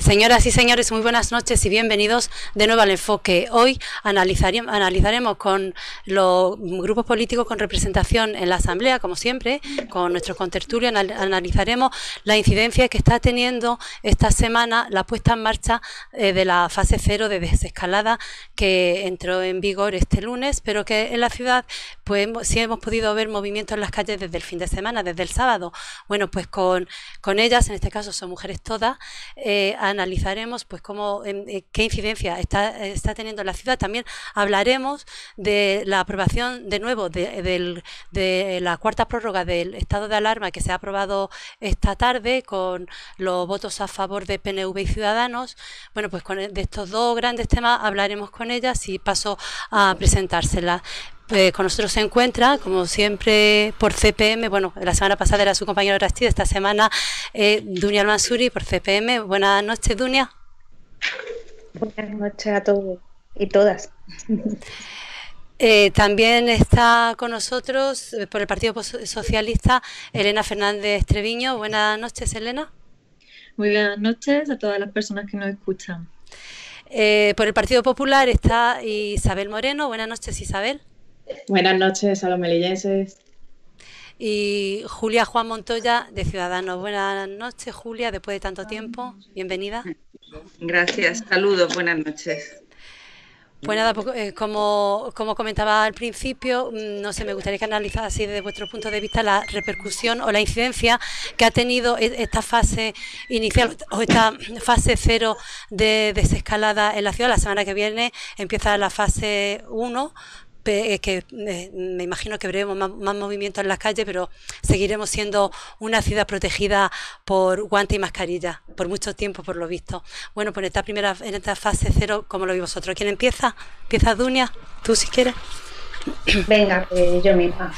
Señoras y señores, muy buenas noches y bienvenidos de nuevo al Enfoque. Hoy analizaremos con los grupos políticos con representación en la Asamblea, como siempre, con nuestros contertulios, analizaremos la incidencia que está teniendo esta semana la puesta en marcha de la fase 0 de desescalada que entró en vigor este lunes, pero que en la ciudad pues sí hemos podido ver movimientos en las calles desde el fin de semana, desde el sábado. Bueno, pues con ellas, en este caso son mujeres todas, analizaremos pues qué incidencia está teniendo en la ciudad. También hablaremos de la aprobación de nuevo de la cuarta prórroga del estado de alarma que se ha aprobado esta tarde con los votos a favor de PNV y Ciudadanos. Bueno, pues de estos dos grandes temas hablaremos con ellas y paso a presentárselas. Con nosotros se encuentra, como siempre, por CPM, bueno, la semana pasada era su compañero Arastide, esta semana Dunia Al-Mansuri por CPM. Buenas noches, Dunia. Buenas noches a todos y todas. También está con nosotros, por el Partido Socialista, Elena Fernández Treviño. Buenas noches, Elena. Muy buenas noches a todas las personas que nos escuchan. Por el Partido Popular está Isabel Moreno. Buenas noches, Isabel. Buenas noches a los melillenses. Y Julia Juan Montoya, de Ciudadanos. Buenas noches, Julia, después de tanto tiempo. Bienvenida. Gracias, saludos, buenas noches. Pues nada, como comentaba al principio, no sé, me gustaría que analizara así desde vuestro punto de vista la repercusión o la incidencia que ha tenido esta fase inicial o esta fase 0 de desescalada en la ciudad. La semana que viene empieza la fase 1, que me imagino que veremos más movimiento en las calles, pero seguiremos siendo una ciudad protegida por guante y mascarilla por mucho tiempo, por lo visto. Bueno, pues en esta fase 0, ¿cómo lo veis vosotros? ¿Quién empieza? ¿Empieza Dunia? ¿Tú si quieres? Venga, pues yo misma.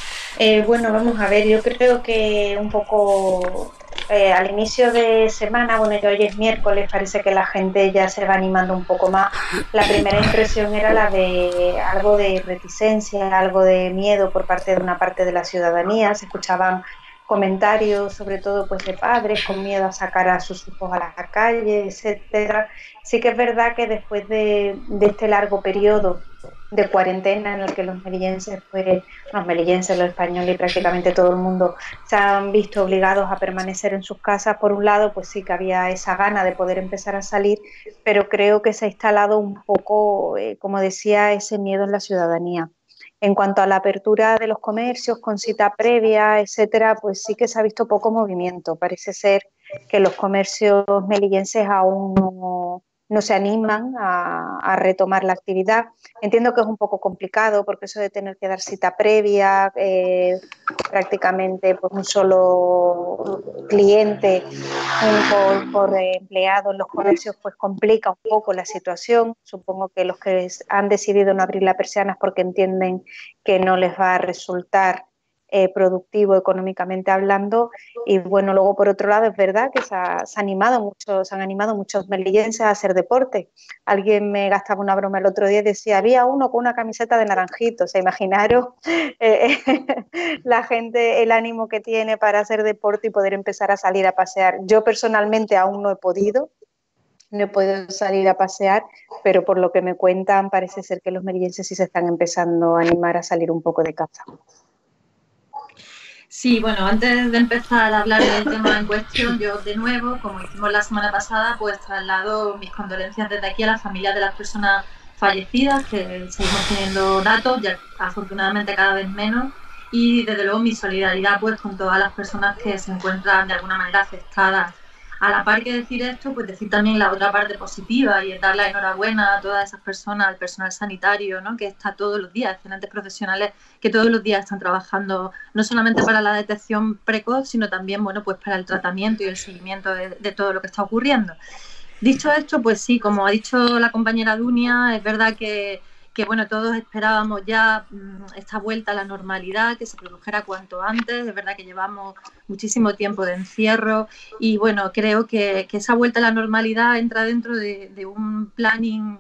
Bueno, vamos a ver, yo creo que un poco al inicio de semana, bueno, ya hoy es miércoles, parece que la gente ya se va animando un poco más. La primera impresión era la de algo de reticencia, algo de miedo por parte de una parte de la ciudadanía. Se escuchaban comentarios, sobre todo pues de padres con miedo a sacar a sus hijos a la calle, etcétera. Sí que es verdad que después de este largo periodo de cuarentena en el que los melillenses, los españoles y prácticamente todo el mundo se han visto obligados a permanecer en sus casas, por un lado pues sí que había esa gana de poder empezar a salir, pero creo que se ha instalado un poco, como decía, ese miedo en la ciudadanía. En cuanto a la apertura de los comercios con cita previa, etcétera, pues sí que se ha visto poco movimiento. Parece ser que los comercios melillenses aún no se animan a retomar la actividad. Entiendo que es un poco complicado porque eso de tener que dar cita previa, prácticamente pues un solo cliente por empleado en los comercios, pues complica un poco la situación. Supongo que los que han decidido no abrir las persianas porque entienden que no les va a resultar productivo económicamente hablando. Y bueno, luego por otro lado es verdad que se han animado muchos melillenses a hacer deporte. Alguien me gastaba una broma el otro día y decía, había uno con una camiseta de naranjito. O sea, imaginaros la gente, el ánimo que tiene para hacer deporte y poder empezar a salir a pasear. Yo personalmente aún no he podido salir a pasear, pero por lo que me cuentan parece ser que los melillenses sí se están empezando a animar a salir un poco de casa. Sí, bueno, antes de empezar a hablar del tema en cuestión, yo de nuevo, como hicimos la semana pasada, pues traslado mis condolencias desde aquí a las familias de las personas fallecidas, que seguimos teniendo datos, ya afortunadamente cada vez menos, y desde luego mi solidaridad pues con todas las personas que se encuentran de alguna manera afectadas. A la par que decir esto, pues decir también la otra parte positiva y dar la enhorabuena a todas esas personas, al personal sanitario, ¿no?, que está todos los días, excelentes profesionales que todos los días están trabajando no solamente para la detección precoz, sino también, bueno, pues para el tratamiento y el seguimiento de todo lo que está ocurriendo. Dicho esto, pues sí, como ha dicho la compañera Dunia, es verdad que bueno, todos esperábamos ya esta vuelta a la normalidad, que se produjera cuanto antes. Es verdad que llevamos muchísimo tiempo de encierro y bueno, creo que esa vuelta a la normalidad entra dentro de un planning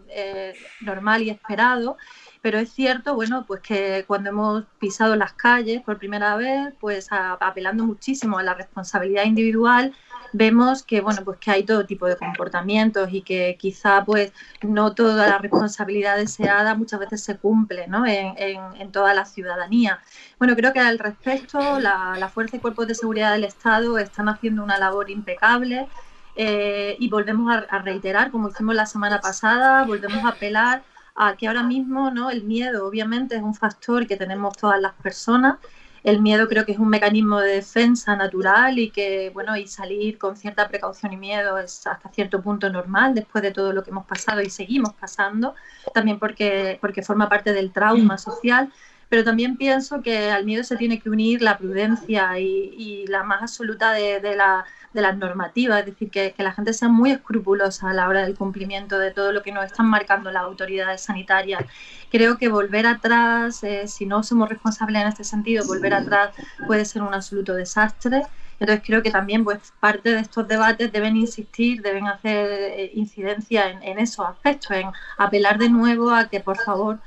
normal y esperado. Pero es cierto, bueno, pues que cuando hemos pisado las calles por primera vez, pues apelando muchísimo a la responsabilidad individual, vemos que, bueno, pues que hay todo tipo de comportamientos y que quizá pues no toda la responsabilidad deseada muchas veces se cumple, ¿no? en toda la ciudadanía. Bueno, creo que al respecto la Fuerza y Cuerpos de Seguridad del Estado están haciendo una labor impecable y volvemos a reiterar, como hicimos la semana pasada, volvemos a apelar a que ahora mismo, ¿no? El miedo obviamente es un factor que tenemos todas las personas. El miedo creo que es un mecanismo de defensa natural y que, bueno, y salir con cierta precaución y miedo es hasta cierto punto normal después de todo lo que hemos pasado y seguimos pasando, también porque forma parte del trauma social. Pero también pienso que al miedo se tiene que unir la prudencia y la más absoluta de las normativas, es decir, que la gente sea muy escrupulosa a la hora del cumplimiento de todo lo que nos están marcando las autoridades sanitarias. Creo que volver atrás, si no somos responsables en este sentido, volver atrás puede ser un absoluto desastre. Entonces creo que también pues parte de estos debates deben insistir, deben hacer incidencia en esos aspectos, en apelar de nuevo a que por favor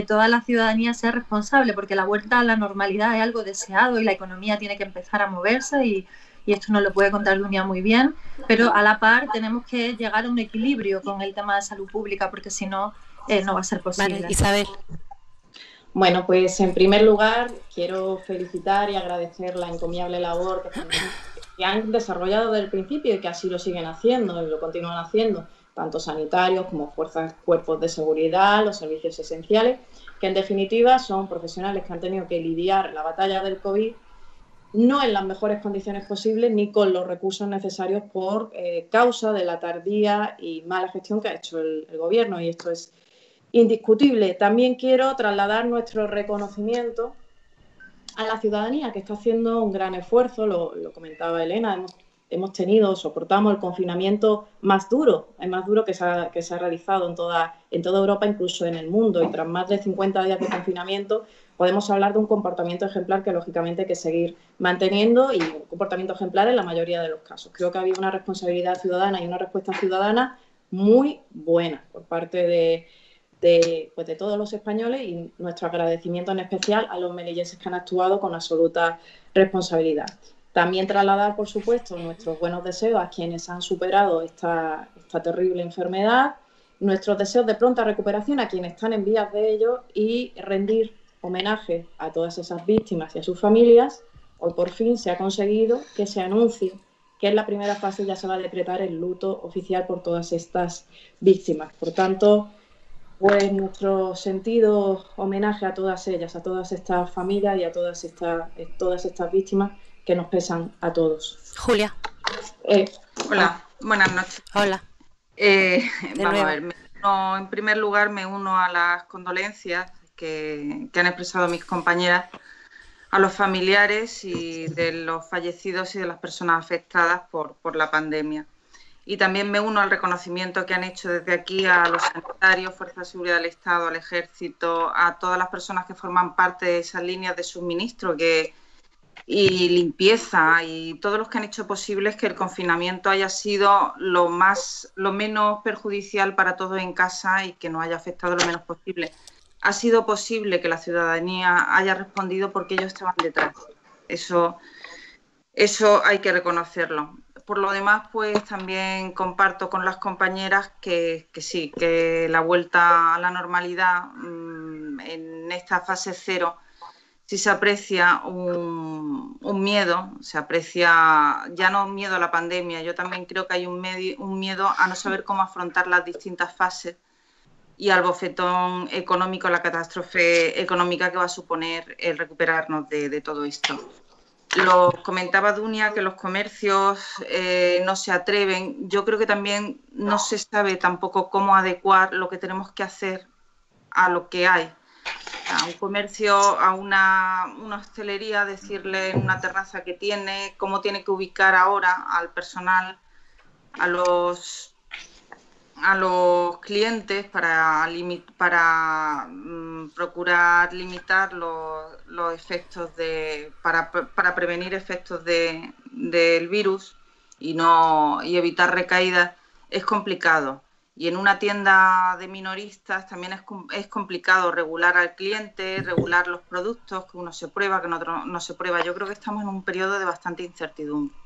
toda la ciudadanía sea responsable, porque la vuelta a la normalidad es algo deseado y la economía tiene que empezar a moverse y esto nos lo puede contar Dunia muy bien, pero a la par tenemos que llegar a un equilibrio con el tema de salud pública, porque si no, no va a ser posible. Vale, Isabel. Bueno, pues en primer lugar quiero felicitar y agradecer la encomiable labor que han desarrollado desde el principio y que así lo siguen haciendo y lo continúan haciendo, tanto sanitarios como fuerzas, cuerpos de seguridad, los servicios esenciales, que en definitiva son profesionales que han tenido que lidiar la batalla del COVID no en las mejores condiciones posibles ni con los recursos necesarios por causa de la tardía y mala gestión que ha hecho el Gobierno, y esto es indiscutible. También quiero trasladar nuestro reconocimiento a la ciudadanía, que está haciendo un gran esfuerzo, lo comentaba Elena, soportamos el confinamiento más duro, el más duro que se ha realizado en toda Europa, incluso en el mundo, y tras más de 50 días de confinamiento podemos hablar de un comportamiento ejemplar que lógicamente hay que seguir manteniendo, y un comportamiento ejemplar en la mayoría de los casos. Creo que ha habido una responsabilidad ciudadana y una respuesta ciudadana muy buena por parte de todos los españoles, y nuestro agradecimiento en especial a los melillenses que han actuado con absoluta responsabilidad. También trasladar, por supuesto, nuestros buenos deseos a quienes han superado esta terrible enfermedad, nuestros deseos de pronta recuperación a quienes están en vías de ello, y rendir homenaje a todas esas víctimas y a sus familias. Hoy por fin se ha conseguido que se anuncie que en la primera fase ya se va a decretar el luto oficial por todas estas víctimas. Por tanto, pues nuestro sentido homenaje a todas ellas, a todas estas familias y a todas estas víctimas que nos pesan a todos. Julia. Hola, buenas noches. Hola. Vamos a ver, en primer lugar me uno a las condolencias que han expresado mis compañeras a los familiares y de los fallecidos y de las personas afectadas por la pandemia. Y también me uno al reconocimiento que han hecho desde aquí a los sanitarios, Fuerzas de Seguridad del Estado, al Ejército, a todas las personas que forman parte de esas líneas de suministro y limpieza, y todos los que han hecho posible que el confinamiento haya sido lo menos perjudicial para todos en casa y que nos haya afectado lo menos posible. Ha sido posible que la ciudadanía haya respondido porque ellos estaban detrás. Eso hay que reconocerlo. Por lo demás, pues también comparto con las compañeras que sí, que la vuelta a la normalidad en esta fase cero, sí se aprecia un miedo, se aprecia ya no un miedo a la pandemia, yo también creo que hay un miedo a no saber cómo afrontar las distintas fases y al bofetón económico, la catástrofe económica que va a suponer el recuperarnos de todo esto. Lo comentaba Dunia, que los comercios no se atreven. Yo creo que también no se sabe tampoco cómo adecuar lo que tenemos que hacer a lo que hay. A un comercio, a una hostelería, decirle en una terraza que tiene, cómo tiene que ubicar ahora al personal, a los clientes para procurar limitar los efectos para prevenir efectos del virus y evitar recaídas. Es complicado Y en una tienda de minoristas también es complicado regular al cliente, regular los productos, que uno se prueba, que otro no se prueba. Yo creo que estamos en un periodo de bastante incertidumbre.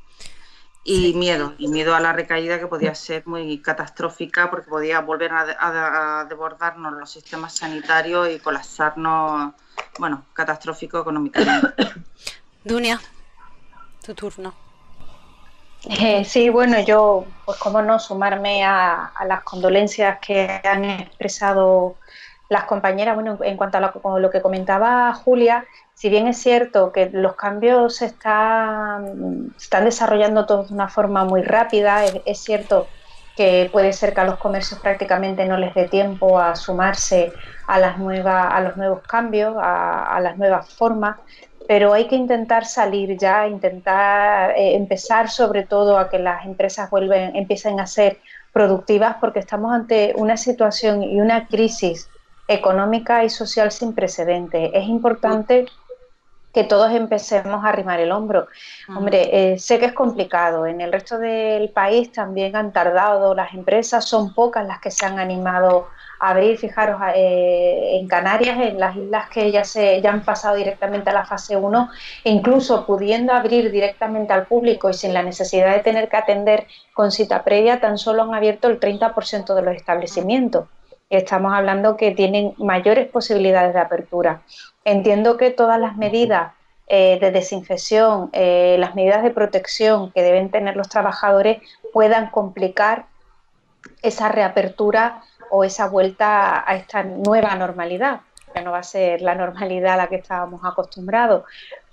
Y miedo a la recaída, que podía ser muy catastrófica, porque podía volver a desbordarnos los sistemas sanitarios y colapsarnos, bueno, catastrófico económicamente. Dunia, tu turno. Sí, bueno, yo, pues cómo no, sumarme a las condolencias que han expresado las compañeras. Bueno, en cuanto a lo que comentaba Julia, si bien es cierto que los cambios se están desarrollando todos de una forma muy rápida, es cierto que puede ser que a los comercios prácticamente no les dé tiempo a sumarse a los nuevos cambios, a las nuevas formas, pero hay que intentar salir ya, intentar empezar sobre todo a que las empresas empiecen a ser productivas, porque estamos ante una situación y una crisis económica y social sin precedentes. Es importante que todos empecemos a arrimar el hombro. Hombre, sé que es complicado. En el resto del país también han tardado las empresas, son pocas las que se han animado a abrir. Fijaros, en Canarias, en las islas que ya han pasado directamente a la fase 1, incluso pudiendo abrir directamente al público y sin la necesidad de tener que atender con cita previa, tan solo han abierto el 30% de los establecimientos. Estamos hablando que tienen mayores posibilidades de apertura. Entiendo que todas las medidas de desinfección, las medidas de protección que deben tener los trabajadores puedan complicar esa reapertura o esa vuelta a esta nueva normalidad, que no va a ser la normalidad a la que estábamos acostumbrados.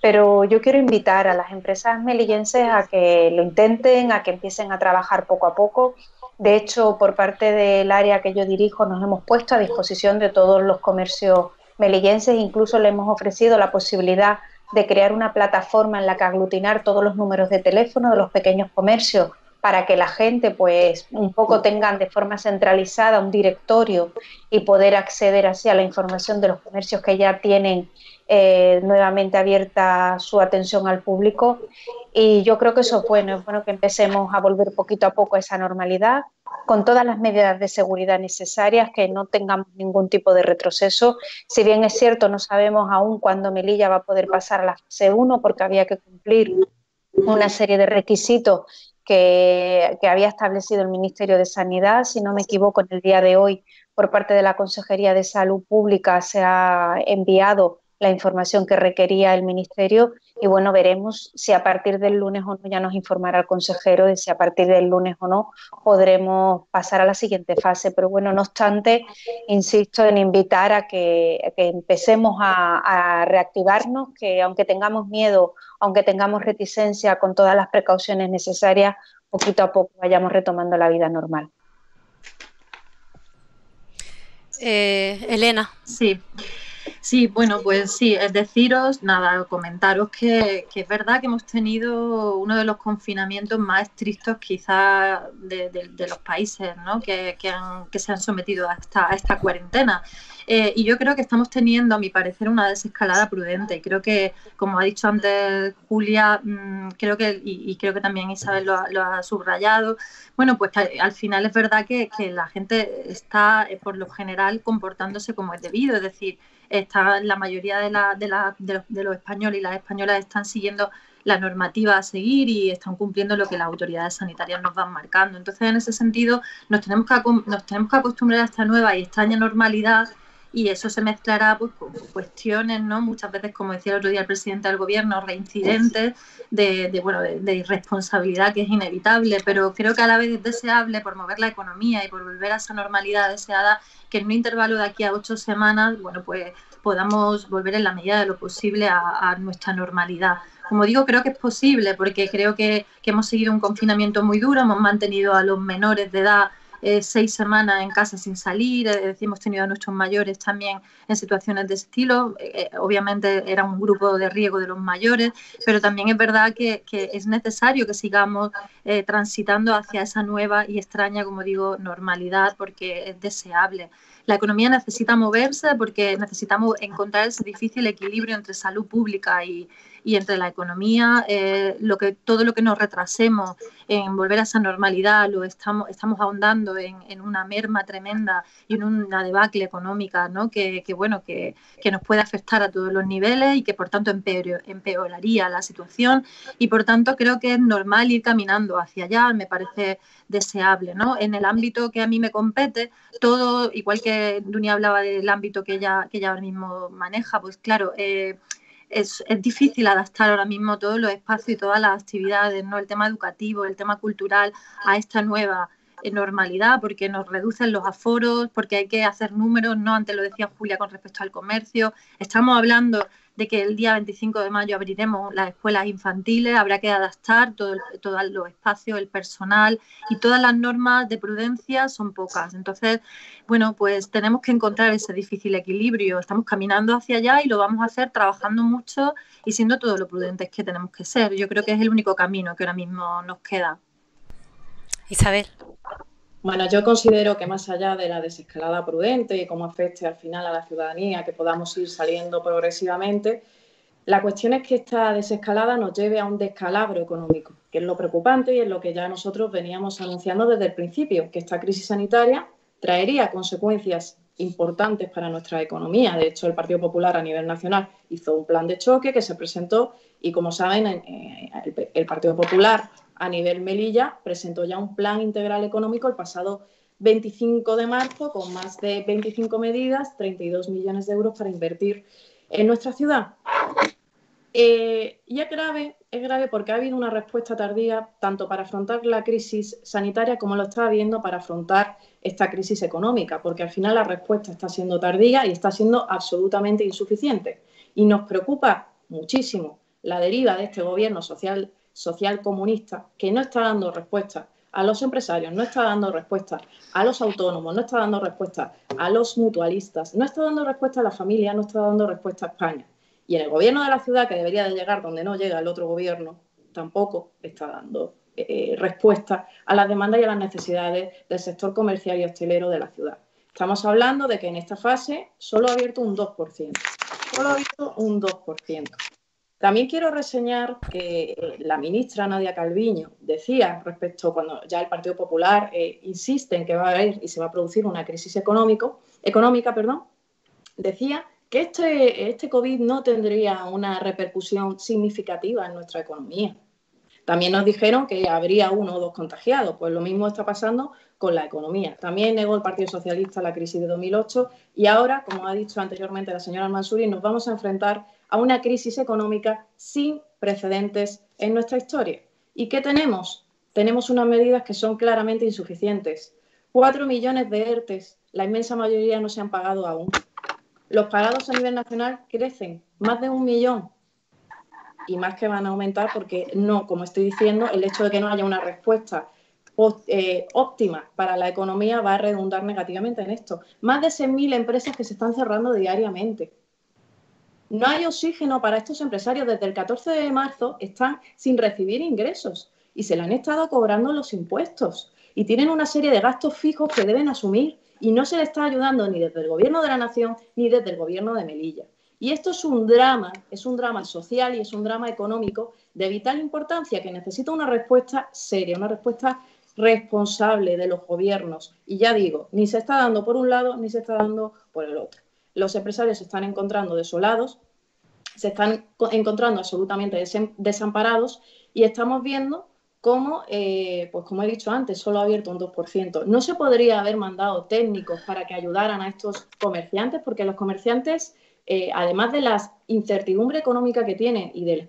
Pero yo quiero invitar a las empresas melillenses a que lo intenten, a que empiecen a trabajar poco a poco. De hecho, por parte del área que yo dirijo, nos hemos puesto a disposición de todos los comercios melillenses, incluso le hemos ofrecido la posibilidad de crear una plataforma en la que aglutinar todos los números de teléfono de los pequeños comercios, para que la gente pues un poco tengan de forma centralizada un directorio y poder acceder así a la información de los comercios que ya tienen nuevamente abierta su atención al público. Y yo creo que eso es bueno que empecemos a volver poquito a poco a esa normalidad, con todas las medidas de seguridad necesarias, que no tengamos ningún tipo de retroceso. Si bien es cierto, no sabemos aún cuándo Melilla va a poder pasar a la fase 1, porque había que cumplir una serie de requisitos que había establecido el Ministerio de Sanidad. Si no me equivoco, en el día de hoy, por parte de la Consejería de Salud Pública, se ha enviado la información que requería el Ministerio, y bueno, veremos si a partir del lunes o no, ya nos informará el consejero de si a partir del lunes o no podremos pasar a la siguiente fase. Pero bueno, no obstante, insisto en invitar a que empecemos a reactivarnos, que aunque tengamos miedo, aunque tengamos reticencia, con todas las precauciones necesarias, poquito a poco vayamos retomando la vida normal. Elena. Sí, bueno, pues sí, es deciros, nada, comentaros que es verdad que hemos tenido uno de los confinamientos más estrictos quizás de los países, ¿no? que se han sometido a esta cuarentena. Y yo creo que estamos teniendo, a mi parecer, una desescalada prudente. Y creo que, como ha dicho antes Julia, creo que también Isabel lo ha subrayado, bueno, pues que al final es verdad que la gente está, por lo general, comportándose como es debido. Es decir, la mayoría de los españoles y las españolas están siguiendo la normativa a seguir y están cumpliendo lo que las autoridades sanitarias nos van marcando. Entonces, en ese sentido, nos tenemos que acostumbrar a esta nueva y extraña normalidad, y eso se mezclará pues con cuestiones, ¿no? Muchas veces, como decía el otro día el presidente del gobierno, reincidentes de irresponsabilidad, que es inevitable, pero creo que a la vez es deseable, por mover la economía y por volver a esa normalidad deseada, que en un intervalo de aquí a 8 semanas, bueno, pues podamos volver en la medida de lo posible a nuestra normalidad. Como digo, creo que es posible, porque creo que hemos seguido un confinamiento muy duro, hemos mantenido a los menores de edad 6 semanas en casa sin salir, hemos tenido a nuestros mayores también en situaciones de ese estilo. Obviamente era un grupo de riesgo de los mayores, pero también es verdad que es necesario que sigamos transitando hacia esa nueva y extraña, como digo, normalidad, porque es deseable. La economía necesita moverse, porque necesitamos encontrar ese difícil equilibrio entre salud pública y y entre la economía, todo lo que nos retrasemos en volver a esa normalidad, estamos ahondando en una merma tremenda y en una debacle económica, ¿no? que nos puede afectar a todos los niveles y que por tanto empeoraría la situación, y por tanto creo que es normal ir caminando hacia allá, me parece deseable, ¿no? En el ámbito que a mí me compete, todo, igual que Dunia hablaba del ámbito que ella ahora mismo maneja, pues claro, es difícil adaptar ahora mismo todos los espacios y todas las actividades, ¿no? El tema educativo, el tema cultural a esta nueva normalidad, porque nos reducen los aforos, porque hay que hacer números, ¿no? Antes lo decía Julia con respecto al comercio. Estamos hablando de que el día 25 de mayo abriremos las escuelas infantiles, habrá que adaptar todos los espacios, el personal, y todas las normas de prudencia son pocas. Entonces, bueno, pues tenemos que encontrar ese difícil equilibrio. Estamos caminando hacia allá y lo vamos a hacer trabajando mucho y siendo todo lo prudentes que tenemos que ser. Yo creo que es el único camino que ahora mismo nos queda. Isabel. Bueno, yo considero que más allá de la desescalada prudente y cómo afecte al final a la ciudadanía, que podamos ir saliendo progresivamente, la cuestión es que esta desescalada nos lleve a un descalabro económico, que es lo preocupante y es lo que ya nosotros veníamos anunciando desde el principio, que esta crisis sanitaria traería consecuencias importantes para nuestra economía. De hecho, el Partido Popular a nivel nacional hizo un plan de choque que se presentó y, como saben, el Partido Popular a nivel Melilla presentó ya un plan integral económico el pasado 25 de marzo con más de 25 medidas, 32 millones de euros para invertir en nuestra ciudad. Y es grave porque ha habido una respuesta tardía tanto para afrontar la crisis sanitaria como lo está habiendo para afrontar esta crisis económica, porque al final la respuesta está siendo tardía y está siendo absolutamente insuficiente. Y nos preocupa muchísimo la deriva de este gobierno social comunista, que no está dando respuesta a los empresarios, no está dando respuesta a los autónomos, no está dando respuesta a los mutualistas, no está dando respuesta a la familia, no está dando respuesta a España. Y en el gobierno de la ciudad, que debería de llegar donde no llega el otro gobierno, tampoco está dando respuesta a las demandas y a las necesidades del sector comercial y hostelero de la ciudad. Estamos hablando de que en esta fase solo ha abierto un 2%. Solo ha abierto un 2%. También quiero reseñar que la ministra Nadia Calviño decía respecto cuando ya el Partido Popular insiste en que va a haber y se va a producir una crisis económica, decía que este COVID no tendría una repercusión significativa en nuestra economía. También nos dijeron que habría 1 o 2 contagiados, pues lo mismo está pasando con la economía. También negó el Partido Socialista la crisis de 2008 y ahora, como ha dicho anteriormente la señora Al-Mansuri, nos vamos a enfrentar a una crisis económica sin precedentes en nuestra historia. ¿Y qué tenemos? Tenemos unas medidas que son claramente insuficientes. 4 millones de ERTEs, la inmensa mayoría no se han pagado aún. Los parados a nivel nacional crecen, más de 1 millón. Y más que van a aumentar porque no, como estoy diciendo, el hecho de que no haya una respuesta óptima para la economía va a redundar negativamente en esto. Más de 6.000 empresas que se están cerrando diariamente. No hay oxígeno para estos empresarios. Desde el 14 de marzo están sin recibir ingresos y se le han estado cobrando los impuestos y tienen una serie de gastos fijos que deben asumir y no se les está ayudando ni desde el Gobierno de la Nación ni desde el Gobierno de Melilla. Y esto es un drama social y es un drama económico de vital importancia que necesita una respuesta seria, una respuesta responsable de los gobiernos. Y ya digo, ni se está dando por un lado ni se está dando por el otro. Los empresarios se están encontrando desolados, se están encontrando absolutamente desamparados y estamos viendo cómo, pues como he dicho antes, solo ha abierto un 2%. No se podría haber mandado técnicos para que ayudaran a estos comerciantes, porque los comerciantes, además de la incertidumbre económica que tienen y de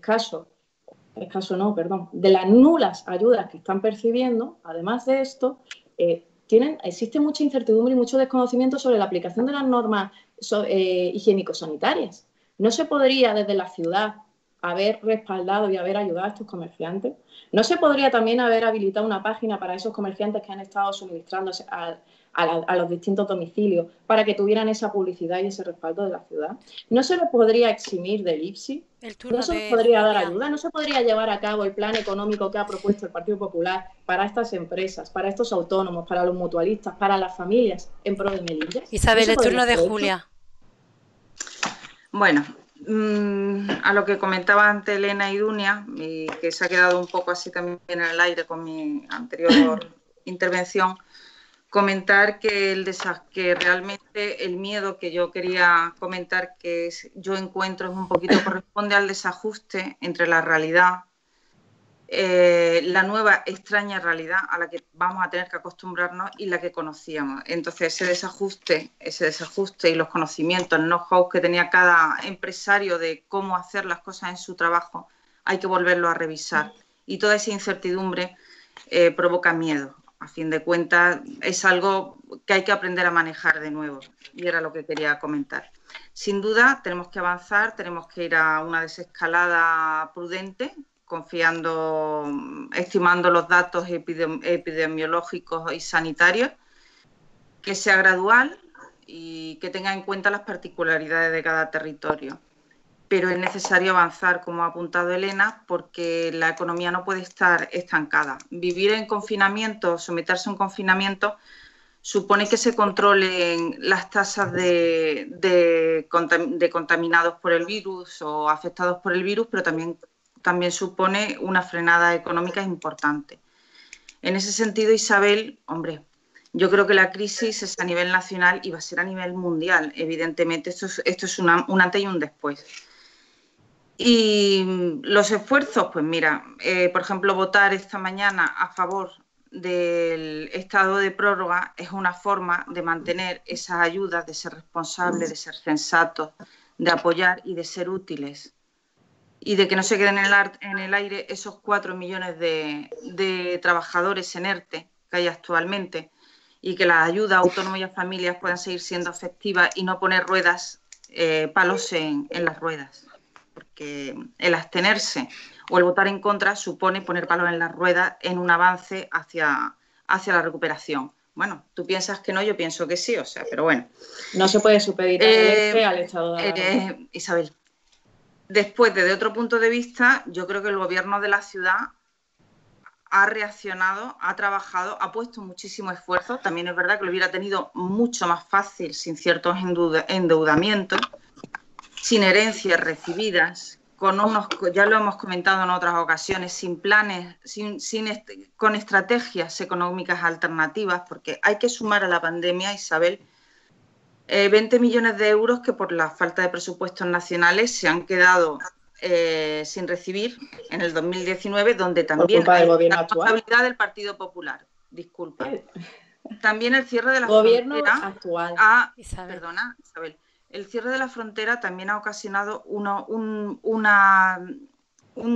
las nulas ayudas que están percibiendo, además de esto, existe mucha incertidumbre y mucho desconocimiento sobre la aplicación de las normas higiénico-sanitarias. ¿No se podría desde la ciudad haber respaldado y haber ayudado a estos comerciantes? ¿No se podría también haber habilitado una página para esos comerciantes que han estado suministrándose a los distintos domicilios para que tuvieran esa publicidad y ese respaldo de la ciudad? ¿No se les podría eximir del IPSI? ¿No se les podría dar ayuda? ¿No se podría llevar a cabo el plan económico que ha propuesto el Partido Popular para estas empresas, para estos autónomos, para los mutualistas, para las familias en pro de Melilla? Isabel, el turno de Julia. Bueno, A lo que comentaba antes Elena y Dunia, y que se ha quedado un poco así también en el aire con mi anterior intervención, comentar que realmente el miedo que yo quería comentar yo encuentro es un poquito corresponde al desajuste entre la realidad, la nueva extraña realidad a la que vamos a tener que acostumbrarnos y la que conocíamos. Entonces ese desajuste y los conocimientos, el know-how que tenía cada empresario de cómo hacer las cosas en su trabajo, hay que volverlo a revisar. Y toda esa incertidumbre provoca miedo. A fin de cuentas, es algo que hay que aprender a manejar de nuevo. Y era lo que quería comentar. Sin duda, tenemos que avanzar, tenemos que ir a una desescalada prudente, estimando los datos epidemiológicos y sanitarios, que sea gradual y que tenga en cuenta las particularidades de cada territorio. Pero es necesario avanzar, como ha apuntado Elena, porque la economía no puede estar estancada. Vivir en confinamiento, someterse a un confinamiento, supone que se controlen las tasas de contaminados por el virus o afectados por el virus, pero también supone una frenada económica importante. En ese sentido, Isabel, hombre, yo creo que la crisis es a nivel nacional y va a ser a nivel mundial. Evidentemente, esto es un antes y un después. Y los esfuerzos, pues mira, por ejemplo, votar esta mañana a favor del estado de prórroga es una forma de mantener esas ayudas, de ser responsables, de ser sensatos, de apoyar y de ser útiles. Y de que no se queden en el aire esos 4 millones de trabajadores en ERTE que hay actualmente y que las ayudas a autónomos y a familias puedan seguir siendo efectivas y no poner palos en las ruedas. Porque el abstenerse o el votar en contra supone poner palos en las ruedas en un avance hacia la recuperación. Bueno, tú piensas que no, yo pienso que sí, o sea, pero bueno. No se puede supeditar al estado de alarma. Isabel. Después, desde otro punto de vista, yo creo que el gobierno de la ciudad ha reaccionado, ha trabajado, ha puesto muchísimo esfuerzo. También es verdad que lo hubiera tenido mucho más fácil sin ciertos endeudamientos, sin herencias recibidas, ya lo hemos comentado en otras ocasiones, sin planes, con estrategias económicas alternativas, porque hay que sumar a la pandemia, Isabel, 20 millones de euros que por la falta de presupuestos nacionales se han quedado sin recibir en el 2019, donde también hay la responsabilidad del Partido Popular. Disculpa. También el cierre de la frontera actual. Perdona, Isabel. El cierre de la frontera también ha ocasionado un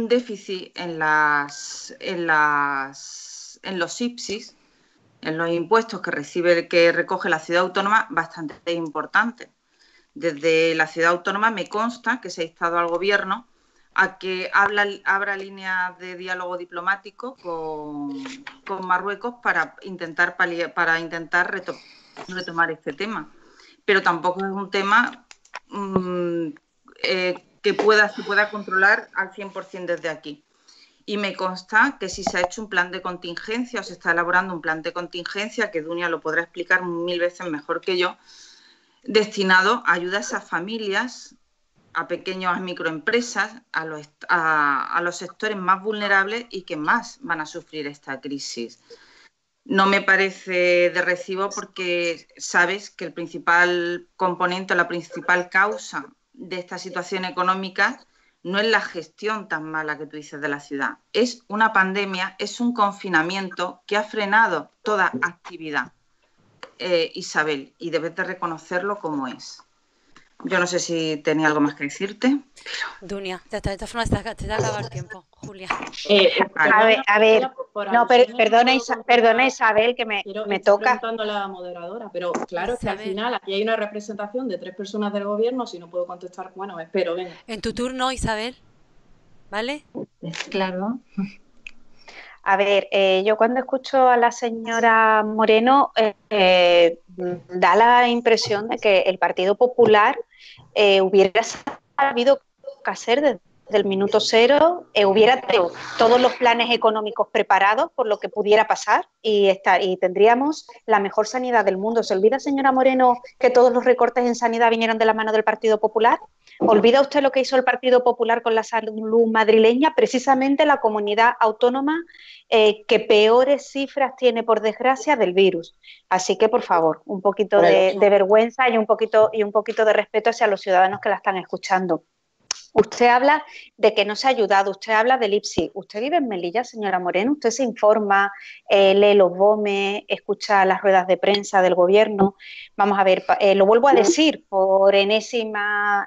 déficit en los IPSIS, en los impuestos que recoge la ciudad autónoma, bastante importante. Desde la ciudad autónoma me consta que se ha instado al gobierno a que abra líneas de diálogo diplomático con Marruecos para intentar retomar este tema. Pero tampoco es un tema que se pueda controlar al 100% desde aquí. Y me consta que si se ha hecho un plan de contingencia o se está elaborando un plan de contingencia, que Dunia lo podrá explicar 1000 veces mejor que yo, destinado a ayudas a familias, a pequeñas microempresas, a los sectores más vulnerables y que más van a sufrir esta crisis. No me parece de recibo porque sabes que el principal componente, la principal causa de esta situación económica no es la gestión tan mala que tú dices de la ciudad. Es una pandemia, es un confinamiento que ha frenado toda actividad, Isabel, y debes de reconocerlo como es. Yo no sé si tenía algo más que decirte. Dunia, de todas formas te va a acabar el tiempo, Julia. A ver, no, perdona Isabel, que me toca. Preguntando a la moderadora, pero claro, Isabel, que al final aquí hay una representación de 3 personas del gobierno, si no puedo contestar, bueno, espero, venga. En tu turno, Isabel, ¿vale? Claro. A ver, yo cuando escucho a la señora Moreno da la impresión de que el Partido Popular hubiera sabido qué hacer desde desde el minuto cero, hubiera todos los planes económicos preparados por lo que pudiera pasar y tendríamos la mejor sanidad del mundo. ¿Se olvida, señora Moreno, que todos los recortes en sanidad vinieron de la mano del Partido Popular? ¿Olvida usted lo que hizo el Partido Popular con la salud madrileña? Precisamente la comunidad autónoma que peores cifras tiene, por desgracia, del virus. Así que, por favor, un poquito de vergüenza y un poquito de respeto hacia los ciudadanos que la están escuchando. Usted habla de que no se ha ayudado, usted habla del IPSI. ¿Usted vive en Melilla, señora Moreno? ¿Usted se informa, lee los BOME, escucha las ruedas de prensa del gobierno? Vamos a ver, lo vuelvo a decir por enésima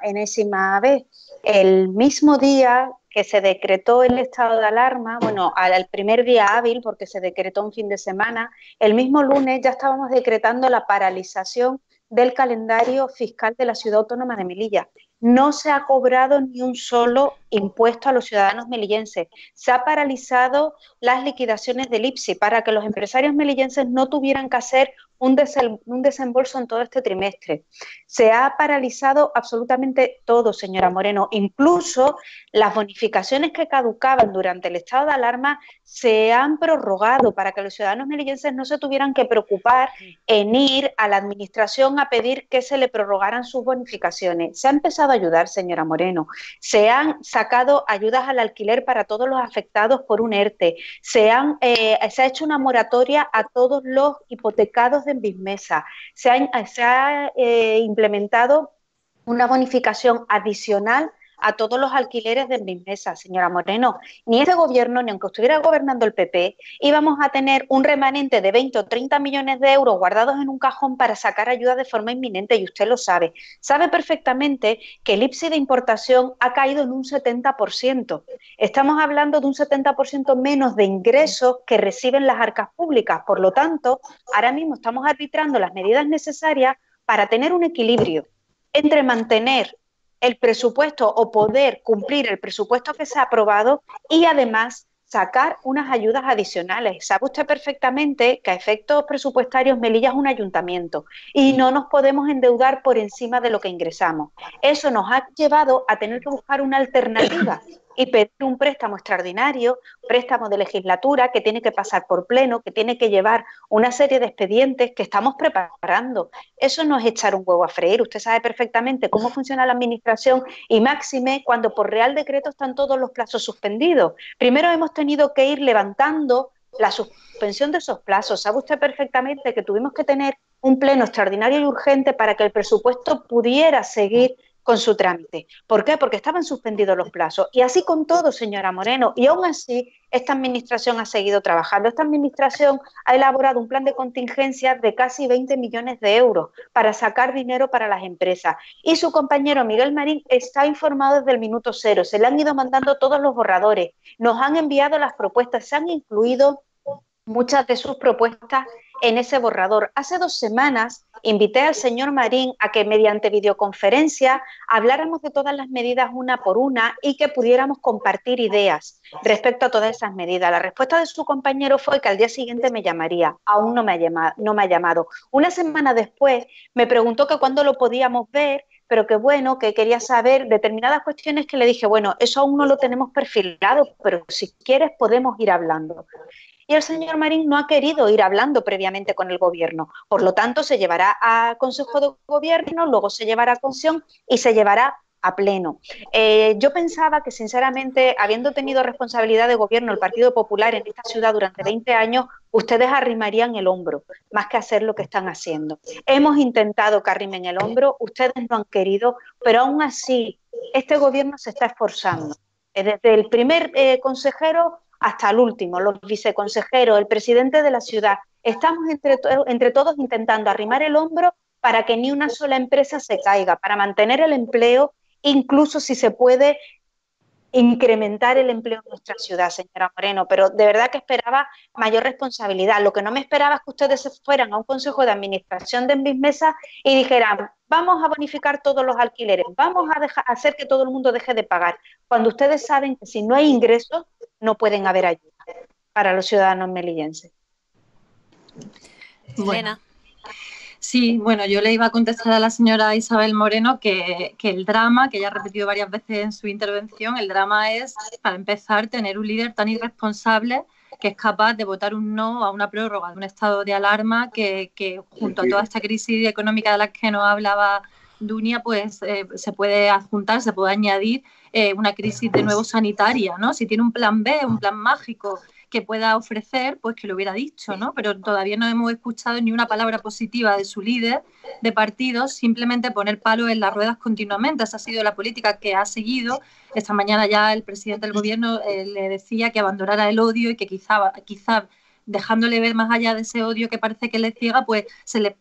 vez. El mismo día que se decretó el estado de alarma, bueno, al primer día hábil, porque se decretó un fin de semana, el mismo lunes ya estábamos decretando la paralización del calendario fiscal de la Ciudad Autónoma de Melilla. No se ha cobrado ni un solo impuesto a los ciudadanos melillenses. Se ha paralizado las liquidaciones del IPSI para que los empresarios melillenses no tuvieran que hacer un desembolso en todo este trimestre. Se ha paralizado absolutamente todo, señora Moreno. Incluso las bonificaciones que caducaban durante el estado de alarma se han prorrogado para que los ciudadanos melillenses no se tuvieran que preocupar en ir a la administración a pedir que se le prorrogaran sus bonificaciones. Se ha empezado a ayudar, señora Moreno. Se han sacado ayudas al alquiler para todos los afectados por un ERTE. Se ha hecho una moratoria a todos los hipotecados de Envismesa. Se ha implementado una bonificación adicional a todos los alquileres de Envismesa, señora Moreno. Ni este gobierno, ni aunque estuviera gobernando el PP, íbamos a tener un remanente de 20 o 30 millones de euros guardados en un cajón para sacar ayuda de forma inminente, y usted lo sabe. Sabe perfectamente que el IPSI de importación ha caído en un 70%. Estamos hablando de un 70% menos de ingresos que reciben las arcas públicas. Por lo tanto, ahora mismo estamos arbitrando las medidas necesarias para tener un equilibrio entre mantener el presupuesto o poder cumplir el presupuesto que se ha aprobado y además sacar unas ayudas adicionales. Sabe usted perfectamente que a efectos presupuestarios Melilla es un ayuntamiento y no nos podemos endeudar por encima de lo que ingresamos. Eso nos ha llevado a tener que buscar una alternativa y pedir un préstamo extraordinario, préstamo de legislatura que tiene que pasar por pleno, que tiene que llevar una serie de expedientes que estamos preparando. Eso no es echar un huevo a freír. Usted sabe perfectamente cómo funciona la administración y máxime cuando por Real Decreto están todos los plazos suspendidos. Primero hemos tenido que ir levantando la suspensión de esos plazos. Sabe usted perfectamente que tuvimos que tener un pleno extraordinario y urgente para que el presupuesto pudiera seguir con su trámite. ¿Por qué? Porque estaban suspendidos los plazos. Y así con todo, señora Moreno. Y aún así, esta administración ha seguido trabajando. Esta administración ha elaborado un plan de contingencia de casi 20 millones de euros para sacar dinero para las empresas. Y su compañero Miguel Marín está informado desde el minuto cero. Se le han ido mandando todos los borradores. Nos han enviado las propuestas. Se han incluido muchas de sus propuestas en ese borrador. Hace 2 semanas invité al señor Marín a que mediante videoconferencia habláramos de todas las medidas una por una y que pudiéramos compartir ideas respecto a todas esas medidas. La respuesta de su compañero fue que al día siguiente me llamaría. Aún no me ha llamado. Una semana después me preguntó que cuándo lo podíamos ver, pero que bueno, que quería saber determinadas cuestiones que le dije, bueno, eso aún no lo tenemos perfilado, pero si quieres podemos ir hablando. Y el señor Marín no ha querido ir hablando previamente con el Gobierno. Por lo tanto, se llevará a Consejo de Gobierno, luego se llevará a Comisión y se llevará a Pleno. Yo pensaba que, sinceramente, habiendo tenido responsabilidad de Gobierno el Partido Popular en esta ciudad durante 20 años, ustedes arrimarían el hombro, más que hacer lo que están haciendo. Hemos intentado que arrimen el hombro, ustedes no han querido, pero aún así, este Gobierno se está esforzando. Desde el primer consejero hasta el último, los viceconsejeros, el presidente de la ciudad. Estamos entre todos intentando arrimar el hombro para que ni una sola empresa se caiga, para mantener el empleo, incluso si se puede incrementar el empleo en nuestra ciudad, señora Moreno, pero de verdad que esperaba mayor responsabilidad. Lo que no me esperaba es que ustedes se fueran a un consejo de administración de Envismesa y dijeran, vamos a bonificar todos los alquileres, vamos a hacer que todo el mundo deje de pagar, cuando ustedes saben que si no hay ingresos, no pueden haber ayuda para los ciudadanos melillenses. Elena. Sí, bueno, yo le iba a contestar a la señora Isabel Moreno que el drama, que ella ha repetido varias veces en su intervención, el drama es, para empezar, tener un líder tan irresponsable que es capaz de votar un no a una prórroga de un estado de alarma que junto a toda esta crisis económica de la que nos hablaba Dunia, pues se puede adjuntar, se puede añadir una crisis de nuevo sanitaria, ¿no? Si tiene un plan B, un plan mágico que pueda ofrecer, pues que lo hubiera dicho, ¿no? Pero todavía no hemos escuchado ni una palabra positiva de su líder de partido, simplemente poner palos en las ruedas continuamente. Esa ha sido la política que ha seguido. Esta mañana ya el presidente del gobierno le decía que abandonara el odio y que quizá dejándole ver más allá de ese odio que parece que le ciega, pues se le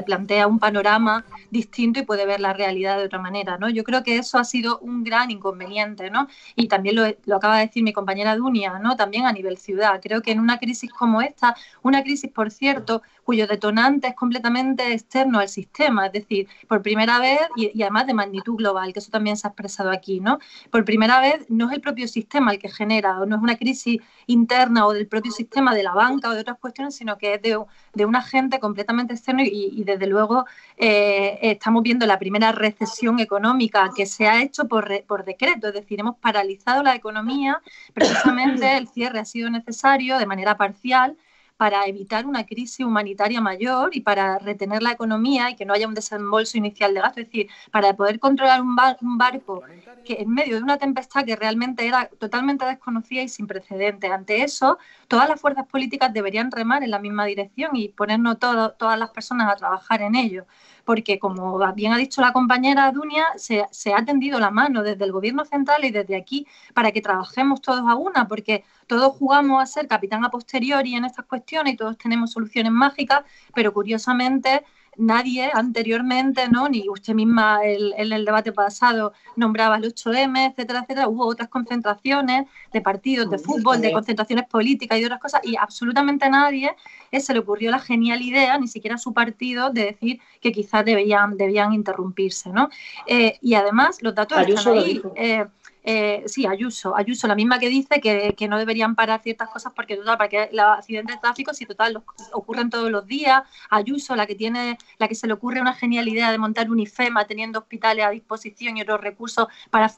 plantea un panorama distinto y puede ver la realidad de otra manera, ¿no? Yo creo que eso ha sido un gran inconveniente, ¿no? Y también lo acaba de decir mi compañera Dunia, ¿no? También a nivel ciudad. Creo que en una crisis como esta, una crisis, por cierto, cuyo detonante es completamente externo al sistema, es decir, por primera vez, y además de magnitud global, que eso también se ha expresado aquí, ¿no? Por primera vez no es el propio sistema el que genera, o no es una crisis interna o del propio sistema de la banca o de otras cuestiones, sino que es de un agente completamente externo y desde luego estamos viendo la primera recesión económica que se ha hecho por decreto, es decir, hemos paralizado la economía, precisamente el cierre ha sido necesario de manera parcial para evitar una crisis humanitaria mayor y para retener la economía y que no haya un desembolso inicial de gasto. Es decir, para poder controlar un barco que en medio de una tempestad que realmente era totalmente desconocida y sin precedentes. Ante eso, todas las fuerzas políticas deberían remar en la misma dirección y ponernos todas las personas a trabajar en ello. Porque, como bien ha dicho la compañera Dunia, se ha tendido la mano desde el gobierno central y desde aquí para que trabajemos todos a una, porque todos jugamos a ser capitán a posteriori en estas cuestiones y todos tenemos soluciones mágicas, pero curiosamente nadie anteriormente, ¿no? Ni usted misma en el debate pasado nombraba el 8M, etcétera, etcétera. Hubo otras concentraciones de partidos de fútbol, de concentraciones políticas y de otras cosas, y absolutamente a nadie se le ocurrió la genial idea, ni siquiera a su partido, de decir que quizás debían interrumpirse, ¿no? Y además los datos Ayuso están ahí. Sí, Ayuso, la misma que dice que no deberían parar ciertas cosas porque total, para que los accidentes de tráfico, si total ocurren todos los días. Ayuso, la que se le ocurre una genial idea de montar un IFEMA teniendo hospitales a disposición y otros recursos para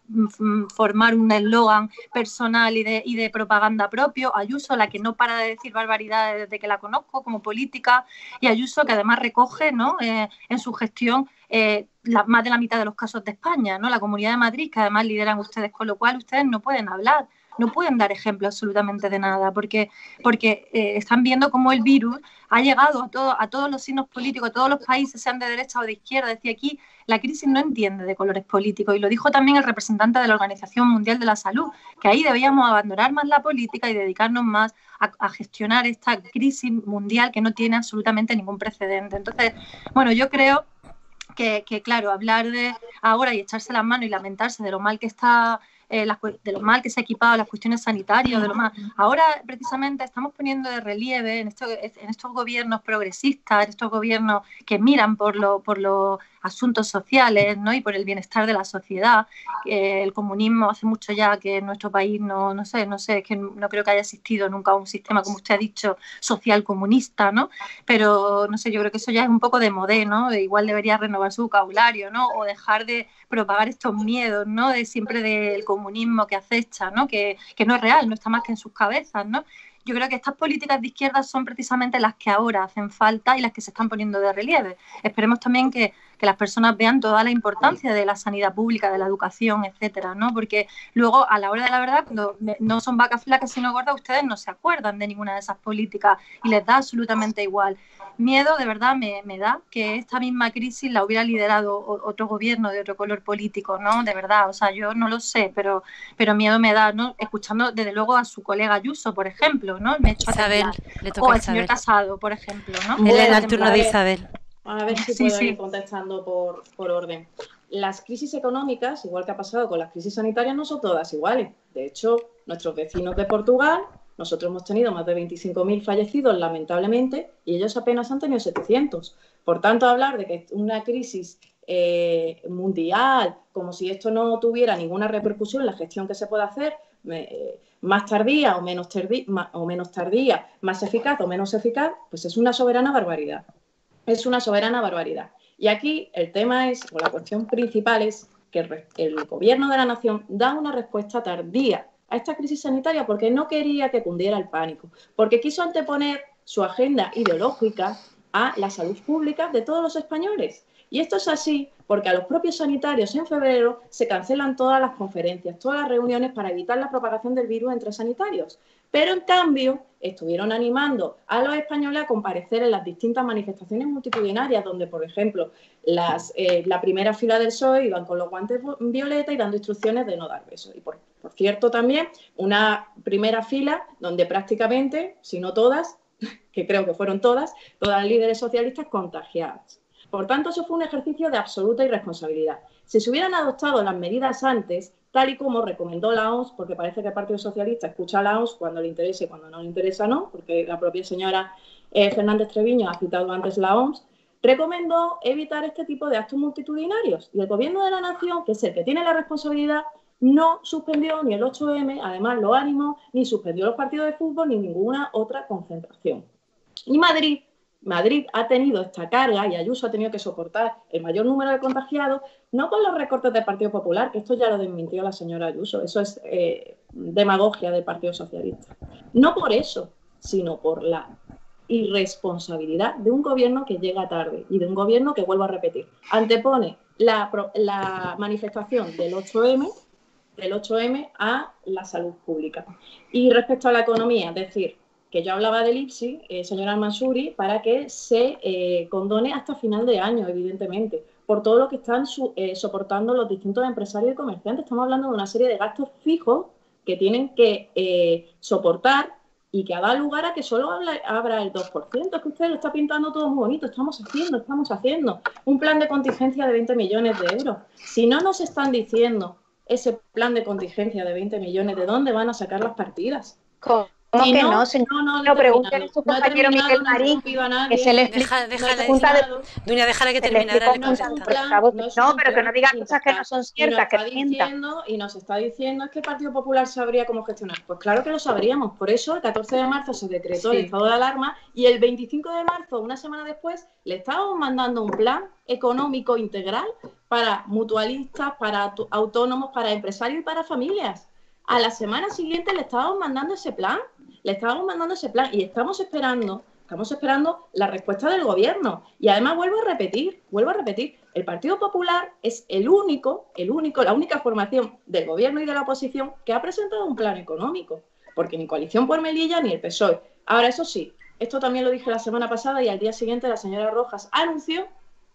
formar un eslogan personal y de propaganda propio. Ayuso, la que no para de decir barbaridades desde que la conozco como política, y Ayuso, que además recoge, ¿no? En su gestión más de la mitad de los casos de España, ¿no? La Comunidad de Madrid, que además lideran ustedes, con lo cual ustedes no pueden hablar, no pueden dar ejemplo absolutamente de nada, porque están viendo cómo el virus ha llegado a todos los signos políticos, a todos los países, sean de derecha o de izquierda. Decía aquí, la crisis no entiende de colores políticos, y lo dijo también el representante de la Organización Mundial de la Salud, que ahí debíamos abandonar más la política y dedicarnos más a gestionar esta crisis mundial que no tiene absolutamente ningún precedente. Entonces, bueno, yo creo que claro, hablar de ahora y echarse las manos y lamentarse de lo mal que está, de lo mal que se ha equipado las cuestiones sanitarias, de lo mal. Ahora, precisamente, estamos poniendo de relieve en estos gobiernos progresistas, en estos gobiernos que miran por los asuntos sociales, ¿no? Y por el bienestar de la sociedad. El comunismo hace mucho ya que en nuestro país no sé, es que no creo que haya existido nunca un sistema, como usted ha dicho, social comunista, ¿no? Pero no sé, yo creo que eso ya es un poco de modé, ¿no? Igual debería renovar su vocabulario, ¿no? O dejar de propagar estos miedos, ¿no? De siempre del comunismo que acecha, ¿no? Que no es real, no está más que en sus cabezas, ¿no? Yo creo que estas políticas de izquierda son precisamente las que ahora hacen falta y las que se están poniendo de relieve. Esperemos también que las personas vean toda la importancia de la sanidad pública, de la educación, etcétera, ¿no? Porque luego, a la hora de la verdad, cuando no son vacas flacas sino gordas, ustedes no se acuerdan de ninguna de esas políticas y les da absolutamente igual. Miedo, de verdad, me da que esta misma crisis la hubiera liderado otro gobierno de otro color político, ¿no? De verdad, o sea, yo no lo sé, pero miedo me da, ¿no? Escuchando, desde luego, a su colega Ayuso, por ejemplo, ¿no? Me he hecho Isabel, le toca o a al señor Casado, por ejemplo, ¿no? Él era el turno de Isabel. A ver si puedo ir contestando por orden. Las crisis económicas, igual que ha pasado con las crisis sanitarias, no son todas iguales. De hecho, nuestros vecinos de Portugal, nosotros hemos tenido más de 25.000 fallecidos, lamentablemente, y ellos apenas han tenido 700. Por tanto, hablar de que una crisis mundial, como si esto no tuviera ninguna repercusión en la gestión que se puede hacer, más tardía o menos tardía, más eficaz o menos eficaz, pues es una soberana barbaridad. Es una soberana barbaridad. Y aquí el tema es, o la cuestión principal es que el Gobierno de la Nación da una respuesta tardía a esta crisis sanitaria porque no quería que cundiera el pánico, porque quiso anteponer su agenda ideológica a la salud pública de todos los españoles. Y esto es así porque a los propios sanitarios en febrero se cancelan todas las conferencias, todas las reuniones para evitar la propagación del virus entre sanitarios. Pero, en cambio, estuvieron animando a los españoles a comparecer en las distintas manifestaciones multitudinarias, donde, por ejemplo, la primera fila del PSOE iban con los guantes violeta y dando instrucciones de no dar besos. Y, por cierto, también una primera fila donde prácticamente, si no todas, que creo que fueron todas las líderes socialistas contagiadas. Por tanto, eso fue un ejercicio de absoluta irresponsabilidad. Si se hubieran adoptado las medidas antes, tal y como recomendó la OMS, porque parece que el Partido Socialista escucha a la OMS cuando le interesa y cuando no le interesa no, porque la propia señora Fernández Treviño ha citado antes la OMS, recomendó evitar este tipo de actos multitudinarios. Y el Gobierno de la Nación, que es el que tiene la responsabilidad, no suspendió ni el 8M, además lo animó, ni suspendió los partidos de fútbol, ni ninguna otra concentración. Y Madrid ha tenido esta carga y Ayuso ha tenido que soportar el mayor número de contagiados, no con los recortes del Partido Popular, que esto ya lo desmintió la señora Ayuso, eso es demagogia del Partido Socialista. No por eso, sino por la irresponsabilidad de un gobierno que llega tarde y de un gobierno que, vuelvo a repetir, antepone la manifestación del 8M a la salud pública. Y respecto a la economía, es decir, que yo hablaba del IPSI, señora Al-Mansuri, para que se condone hasta final de año, evidentemente, por todo lo que están soportando los distintos empresarios y comerciantes. Estamos hablando de una serie de gastos fijos que tienen que soportar y que ha dado lugar a que solo abra el 2%. Es que usted lo está pintando todo muy bonito. Estamos haciendo un plan de contingencia de 20 millones de euros. Si no nos están diciendo ese plan de contingencia de 20 millones, ¿de dónde van a sacar las partidas? ¿Cómo que no, señor? No, pregúntale a su compañero Miguel Marín, que se le explica. Déjala que terminara de contestar. No, pero que no diga cosas que no son ciertas, que mienta. Y nos está diciendo es que el Partido Popular sabría cómo gestionar. Pues claro que lo sabríamos. Por eso el 14 de marzo se decretó el estado de alarma y el 25 de marzo, una semana después, le estábamos mandando un plan económico integral para mutualistas, para autónomos, para empresarios y para familias. A la semana siguiente le estábamos mandando ese plan y estamos esperando la respuesta del gobierno. Y además vuelvo a repetir, el Partido Popular es la única formación del gobierno y de la oposición que ha presentado un plan económico, porque ni Coalición por Melilla ni el PSOE. Ahora, eso sí, esto también lo dije la semana pasada y al día siguiente la señora Rojas anunció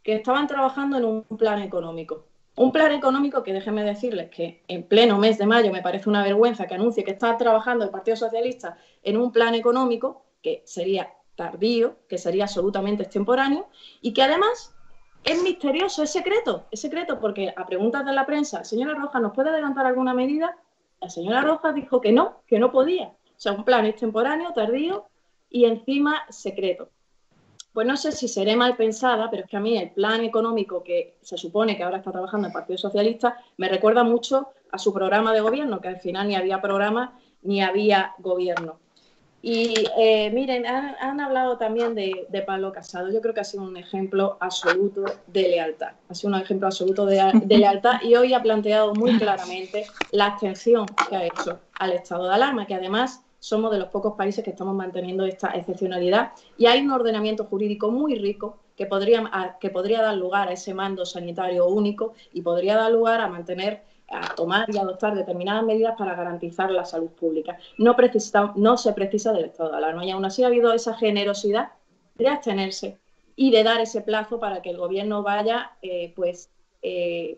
que estaban trabajando en un plan económico. Un plan económico que, déjenme decirles que en pleno mes de mayo me parece una vergüenza que anuncie que está trabajando el Partido Socialista en un plan económico que sería tardío, que sería absolutamente extemporáneo y que además es misterioso, es secreto porque a preguntas de la prensa, señora Rojas, ¿nos puede adelantar alguna medida? La señora Rojas dijo que no podía. O sea, un plan extemporáneo, tardío y encima secreto. Pues no sé si seré mal pensada, pero es que a mí el plan económico que se supone que ahora está trabajando el Partido Socialista me recuerda mucho a su programa de gobierno, que al final ni había programa ni había gobierno. Y miren, han hablado también de Pablo Casado. Yo creo que ha sido un ejemplo absoluto de lealtad. De lealtad y hoy ha planteado muy claramente la abstención que ha hecho al estado de alarma, que además somos de los pocos países que estamos manteniendo esta excepcionalidad y hay un ordenamiento jurídico muy rico que podría dar lugar a ese mando sanitario único y podría dar lugar a tomar y adoptar determinadas medidas para garantizar la salud pública. No se precisa del estado de alarma y aún así ha habido esa generosidad de abstenerse y de dar ese plazo para que el gobierno vaya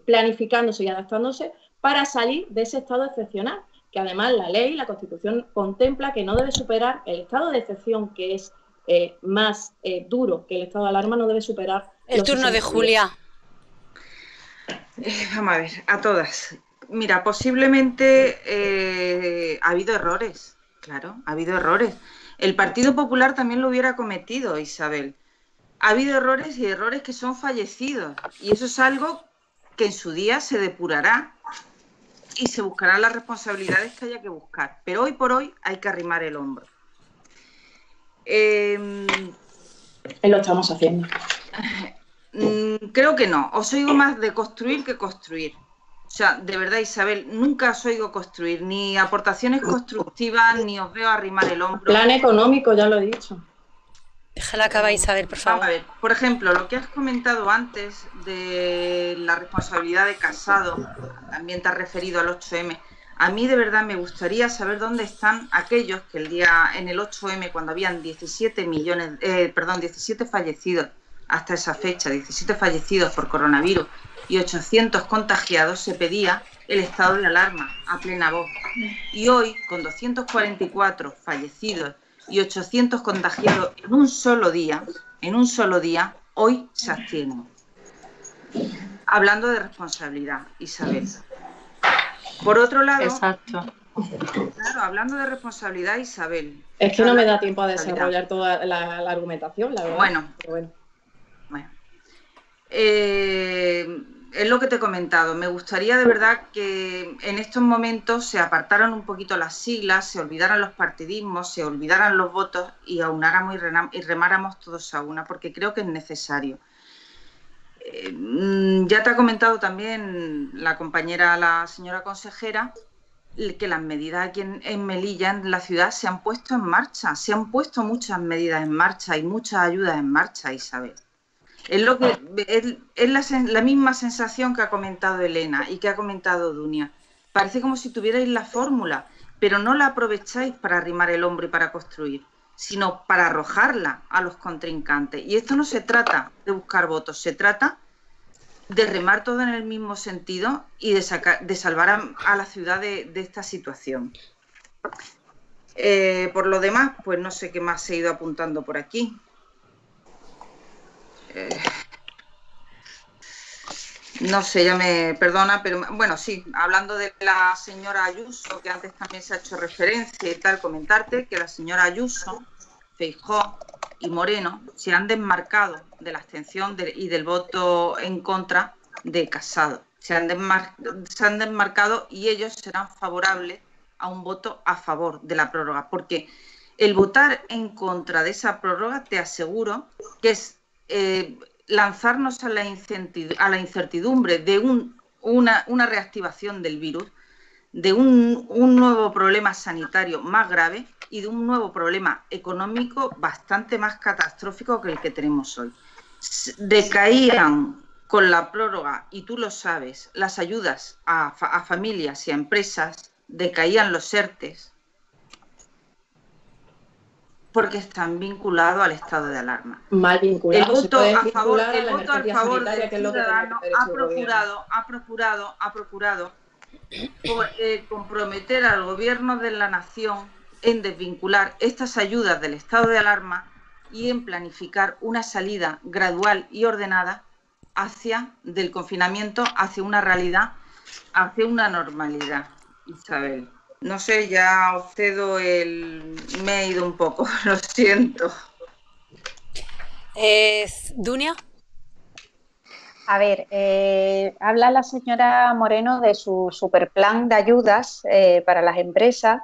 planificándose y adaptándose para salir de ese estado excepcional, que además la ley, la Constitución contempla que no debe superar el estado de excepción, que es más duro que el estado de alarma, no debe superar el turno de Julia. Vamos a ver, a todas. Mira, posiblemente ha habido errores, claro, ha habido errores. El Partido Popular también lo hubiera cometido, Isabel. Ha habido errores y errores que son fallecidos y eso es algo que en su día se depurará y se buscarán las responsabilidades que haya que buscar. Pero hoy por hoy hay que arrimar el hombro. Lo estamos haciendo. creo que no. Os oigo más de construir que construir. O sea, de verdad, Isabel, nunca os oigo construir, ni aportaciones constructivas, ni os veo arrimar el hombro. Plan económico, ya lo he dicho. Déjala acabar, Isabel, por favor. Vamos a ver, por ejemplo, lo que has comentado antes de la responsabilidad de Casado, también te has referido al 8M. A mí de verdad me gustaría saber dónde están aquellos que en el 8M, cuando habían 17 fallecidos hasta esa fecha, 17 fallecidos por coronavirus y 800 contagiados, se pedía el estado de alarma a plena voz. Y hoy, con 244 fallecidos y 800 contagiados en un solo día, hoy se abstienen. Hablando de responsabilidad, Isabel. Por otro lado, exacto. Claro, hablando de responsabilidad, Isabel. Es que no me da tiempo a desarrollar toda la argumentación, la verdad. Bueno. Es lo que te he comentado. Me gustaría de verdad que en estos momentos se apartaran un poquito las siglas, se olvidaran los partidismos, se olvidaran los votos y aunáramos y remáramos todos a una, porque creo que es necesario. Ya te ha comentado también la compañera, la señora consejera, que las medidas aquí en Melilla, en la ciudad, se han puesto en marcha. Se han puesto muchas medidas en marcha y muchas ayudas en marcha, Isabel. Es la misma sensación que ha comentado Elena y que ha comentado Dunia. Parece como si tuvierais la fórmula, pero no la aprovecháis para arrimar el hombro y para construir, sino para arrojarla a los contrincantes. Y esto no se trata de buscar votos, se trata de remar todo en el mismo sentido y de salvar a la ciudad de esta situación. Por lo demás, pues no sé qué más se ha ido apuntando por aquí. No sé, ya me perdona, pero bueno, sí, hablando de la señora Ayuso, que antes también se ha hecho referencia y tal, comentarte que la señora Ayuso, Feijóo y Moreno se han desmarcado de la abstención y del voto en contra de Casado. Se han desmarcado y ellos serán favorables a un voto a favor de la prórroga, porque el votar en contra de esa prórroga, te aseguro que es lanzarnos a la incertidumbre de una reactivación del virus, de un nuevo problema sanitario más grave y de un nuevo problema económico bastante más catastrófico que el que tenemos hoy. Decaían con la prórroga, y tú lo sabes, las ayudas a familias y a empresas, decaían los ERTEs, porque están vinculados al estado de alarma. Mal vinculados. El voto al favor del ciudadano ha procurado comprometer al gobierno de la nación en desvincular estas ayudas del estado de alarma y en planificar una salida gradual y ordenada del confinamiento hacia una realidad, hacia una normalidad. Isabel. No sé, ya os cedo me he ido un poco, lo siento. ¿Dunia? A ver, habla la señora Moreno de su superplan de ayudas para las empresas,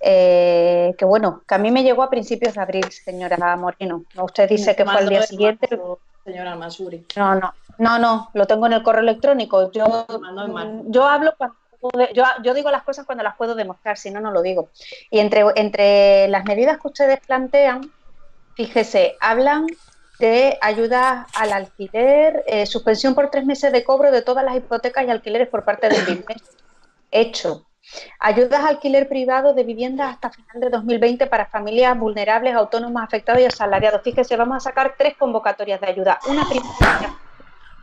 que bueno, que a mí me llegó a principios de abril, señora Moreno. Usted dice que fue al día siguiente. Señora Masuri. No, lo tengo en el correo electrónico. Yo hablo cuando... Yo digo las cosas cuando las puedo demostrar, si no, no lo digo. Y entre las medidas que ustedes plantean, fíjese, hablan de ayudas al alquiler, suspensión por 3 meses de cobro de todas las hipotecas y alquileres por parte del BIMES. Hecho. Ayudas al alquiler privado de viviendas hasta final de 2020 para familias vulnerables, autónomos, afectados y asalariados. Fíjese, vamos a sacar 3 convocatorias de ayuda. Una primera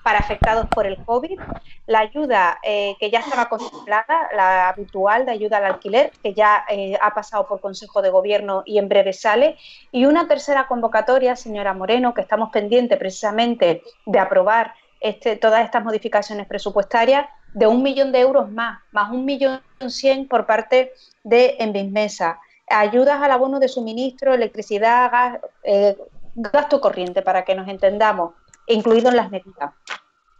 para afectados por el COVID, la ayuda que ya estaba contemplada, la habitual de ayuda al alquiler, que ya ha pasado por Consejo de Gobierno y en breve sale, y una tercera convocatoria, señora Moreno, que estamos pendientes precisamente de aprobar todas estas modificaciones presupuestarias, de 1 millón de euros más 1.100.000 por parte de Envismesa. Ayudas al abono de suministro, electricidad, gas, gasto corriente, para que nos entendamos, incluido en las medidas.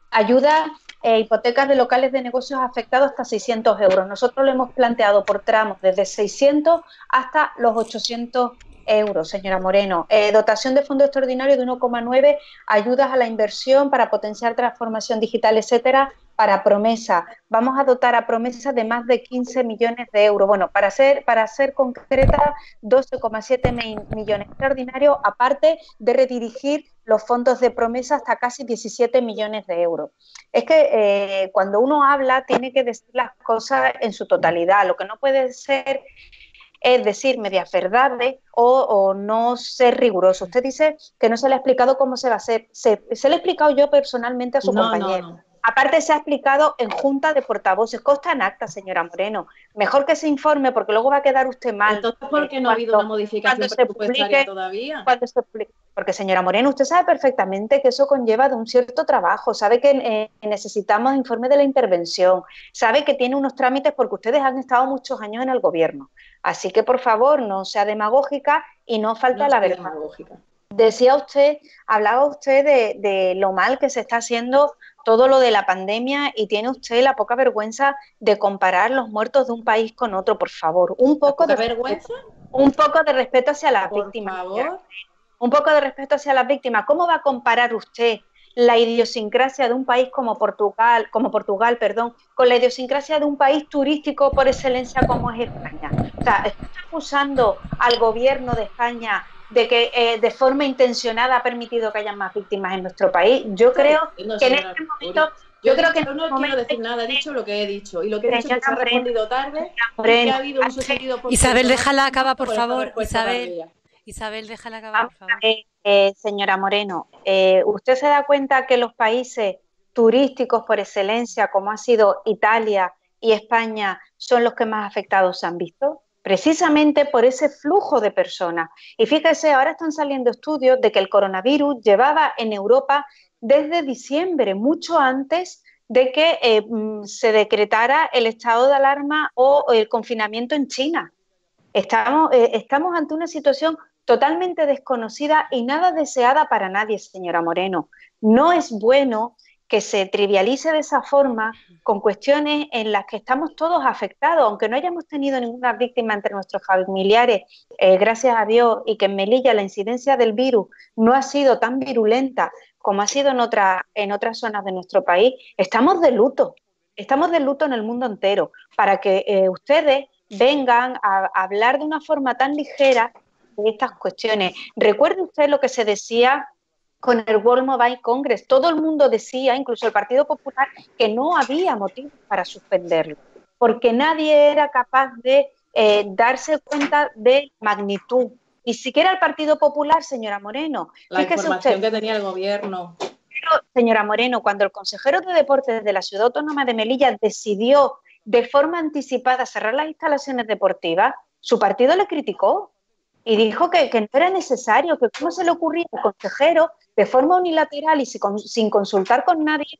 Ayuda hipotecas de locales de negocios afectados hasta 600 euros. Nosotros lo hemos planteado por tramos desde 600 hasta los 800 euros, señora Moreno. Dotación de fondo extraordinario de 1,9, ayudas a la inversión para potenciar transformación digital, etcétera, para Promesa. Vamos a dotar a Promesa de más de 15 millones de euros. Bueno, para ser concreta, 12,7 millones extraordinarios, aparte de redirigir los fondos de Promesa hasta casi 17 millones de euros. Es que cuando uno habla tiene que decir las cosas en su totalidad. Lo que no puede ser es decir medias verdades o no ser riguroso. Usted dice que no se le ha explicado cómo se va a hacer. Se le he explicado yo personalmente a su compañero. No. Aparte se ha explicado en junta de portavoces. Consta en acta, señora Moreno. Mejor que se informe porque luego va a quedar usted mal. Entonces, ¿por qué no ha habido una modificación presupuestaria todavía? Porque, señora Moreno, usted sabe perfectamente que eso conlleva de un cierto trabajo. Sabe que necesitamos informe de la intervención. Sabe que tiene unos trámites porque ustedes han estado muchos años en el gobierno. Así que, por favor, no sea demagógica y no falta la verdad. Decía usted, hablaba usted de lo mal que se está haciendo todo lo de la pandemia y tiene usted la poca vergüenza de comparar los muertos de un país con otro, por favor. Un poco de vergüenza. Un poco de respeto hacia las víctimas. Por favor. Un poco de respeto hacia las víctimas. ¿Cómo va a comparar usted la idiosincrasia de un país como Portugal, con la idiosincrasia de un país turístico por excelencia como es España? O sea, está acusando al gobierno de España de que de forma intencionada ha permitido que haya más víctimas en nuestro país. Yo creo que en este momento... Yo creo que no quiero decir nada, he dicho lo que he dicho. Y lo que he dicho es que se ha respondido tarde y que ha habido un sucedido... Isabel, déjala acabar, por favor. Isabel, déjala acabar, por favor. Señora Moreno, ¿usted se da cuenta que los países turísticos por excelencia, como ha sido Italia y España, son los que más afectados se han visto? Precisamente por ese flujo de personas. Y fíjese, ahora están saliendo estudios de que el coronavirus llevaba en Europa desde diciembre, mucho antes de que se decretara el estado de alarma o el confinamiento en China. Estamos ante una situación totalmente desconocida y nada deseada para nadie, señora Moreno. No es bueno que se trivialice de esa forma con cuestiones en las que estamos todos afectados, aunque no hayamos tenido ninguna víctima entre nuestros familiares, gracias a Dios, y que en Melilla la incidencia del virus no ha sido tan virulenta como ha sido en otras zonas de nuestro país. Estamos de luto en el mundo entero, para que ustedes vengan a hablar de una forma tan ligera de estas cuestiones. Recuerde usted lo que se decía con el World Mobile Congress. Todo el mundo decía, incluso el Partido Popular, que no había motivos para suspenderlo, porque nadie era capaz de darse cuenta de magnitud. Ni siquiera el Partido Popular, señora Moreno. La información que tenía el gobierno. Pero, señora Moreno, cuando el consejero de Deportes de la Ciudad Autónoma de Melilla decidió de forma anticipada cerrar las instalaciones deportivas, su partido le criticó y dijo que no era necesario, que cómo se le ocurría al consejero, de forma unilateral y sin consultar con nadie,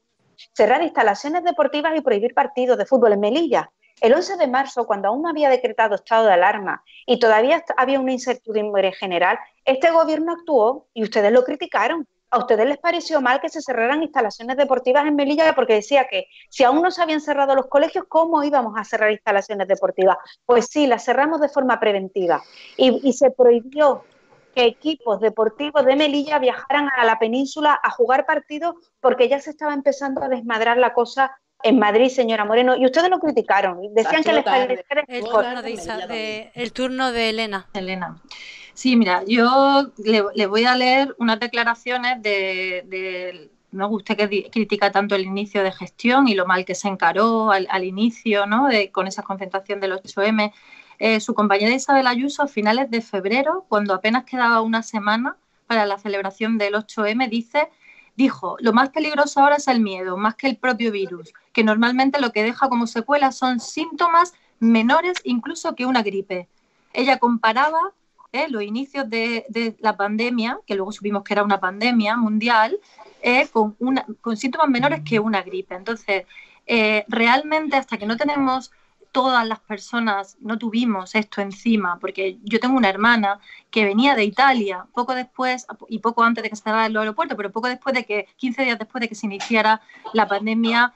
cerrar instalaciones deportivas y prohibir partidos de fútbol en Melilla. El 11 de marzo, cuando aún no había decretado estado de alarma y todavía había una incertidumbre general, este gobierno actuó y ustedes lo criticaron. ¿A ustedes les pareció mal que se cerraran instalaciones deportivas en Melilla? Porque decía que si aún no se habían cerrado los colegios, ¿cómo íbamos a cerrar instalaciones deportivas? Pues sí, las cerramos de forma preventiva y se prohibió que equipos deportivos de Melilla viajaran a la península a jugar partidos porque ya se estaba empezando a desmadrar la cosa en Madrid, señora Moreno, y ustedes lo criticaron. Decían que les parecía... El turno de Elena. Sí, mira, yo le voy a leer unas declaraciones me gusta que critica tanto el inicio de gestión y lo mal que se encaró al inicio, ¿no? Con esa concentración del 8M. Su compañera Isabel Ayuso, a finales de febrero, cuando apenas quedaba una semana para la celebración del 8M, dijo, lo más peligroso ahora es el miedo, más que el propio virus, que normalmente lo que deja como secuela son síntomas menores incluso que una gripe. Ella comparaba los inicios de la pandemia, que luego supimos que era una pandemia mundial, con síntomas menores que una gripe. Entonces, realmente hasta que no tenemos todas las personas, no tuvimos esto encima, porque yo tengo una hermana que venía de Italia poco después y poco antes de que se cerrara el aeropuerto, pero poco después 15 días después de que se iniciara la pandemia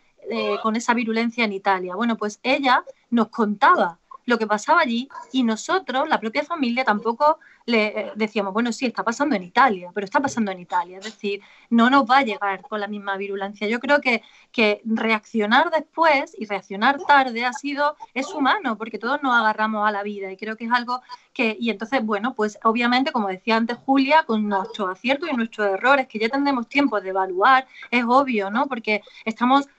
con esa virulencia en Italia. Bueno, pues ella nos contaba lo que pasaba allí, y nosotros, la propia familia, tampoco le decíamos, bueno, sí, está pasando en Italia, pero está pasando en Italia, es decir, no nos va a llegar con la misma virulencia. Yo creo que reaccionar después y reaccionar tarde es humano, porque todos nos agarramos a la vida, y creo que es algo y entonces, bueno, pues obviamente, como decía antes Julia, con nuestros aciertos y nuestros errores, que ya tendremos tiempo de evaluar, es obvio, ¿no? Porque estamos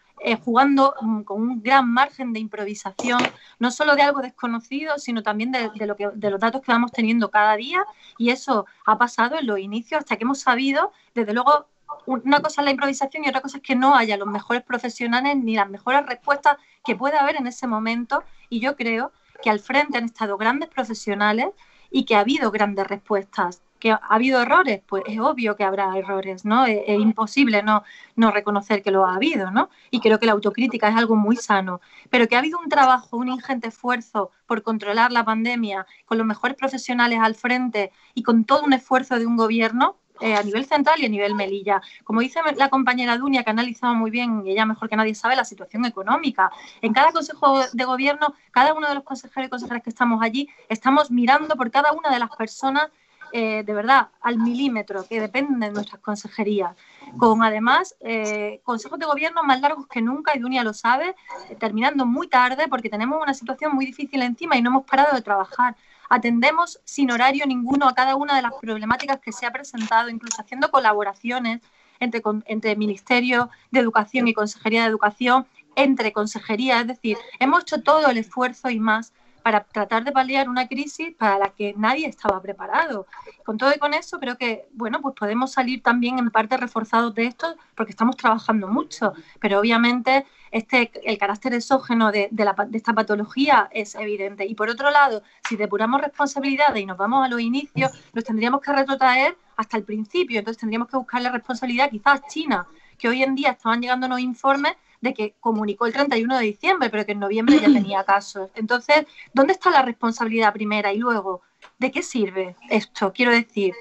jugando con un gran margen de improvisación, no solo de algo desconocido, sino también de los datos que vamos teniendo cada día, y eso ha pasado en los inicios hasta que hemos sabido, desde luego, una cosa es la improvisación y otra cosa es que no haya los mejores profesionales ni las mejores respuestas que pueda haber en ese momento, y yo creo que al frente han estado grandes profesionales y que ha habido grandes respuestas. ¿Que ha habido errores? Pues es obvio que habrá errores, ¿no? Es imposible no reconocer que lo ha habido, ¿no? Y creo que la autocrítica es algo muy sano. Pero que ha habido un trabajo, un ingente esfuerzo por controlar la pandemia, con los mejores profesionales al frente y con todo un esfuerzo de un gobierno, a nivel central y a nivel Melilla. Como dice la compañera Dunia, que ha analizado muy bien, y ella mejor que nadie sabe, la situación económica. En cada consejo de gobierno, cada uno de los consejeros y consejeras que estamos allí, estamos mirando por cada una de las personas, de verdad, al milímetro, que dependen de nuestras consejerías. Con además consejos de gobierno más largos que nunca, y Dunia lo sabe, terminando muy tarde porque tenemos una situación muy difícil encima y no hemos parado de trabajar. Atendemos sin horario ninguno a cada una de las problemáticas que se ha presentado, incluso haciendo colaboraciones entre Ministerio de Educación y Consejería de Educación, entre consejerías, es decir, hemos hecho todo el esfuerzo y más para tratar de paliar una crisis para la que nadie estaba preparado. Con todo y con eso, creo que, bueno, pues podemos salir también en parte reforzados de esto porque estamos trabajando mucho, pero obviamente el carácter exógeno de esta patología es evidente. Y por otro lado, si depuramos responsabilidades y nos vamos a los inicios, nos tendríamos que retrotraer hasta el principio. Entonces tendríamos que buscarle responsabilidad quizás a China, que hoy en día estaban llegando unos informes de que comunicó el 31 de diciembre, pero que en noviembre ya tenía casos. Entonces, ¿dónde está la responsabilidad primera? Y luego, ¿de qué sirve esto? Quiero decir,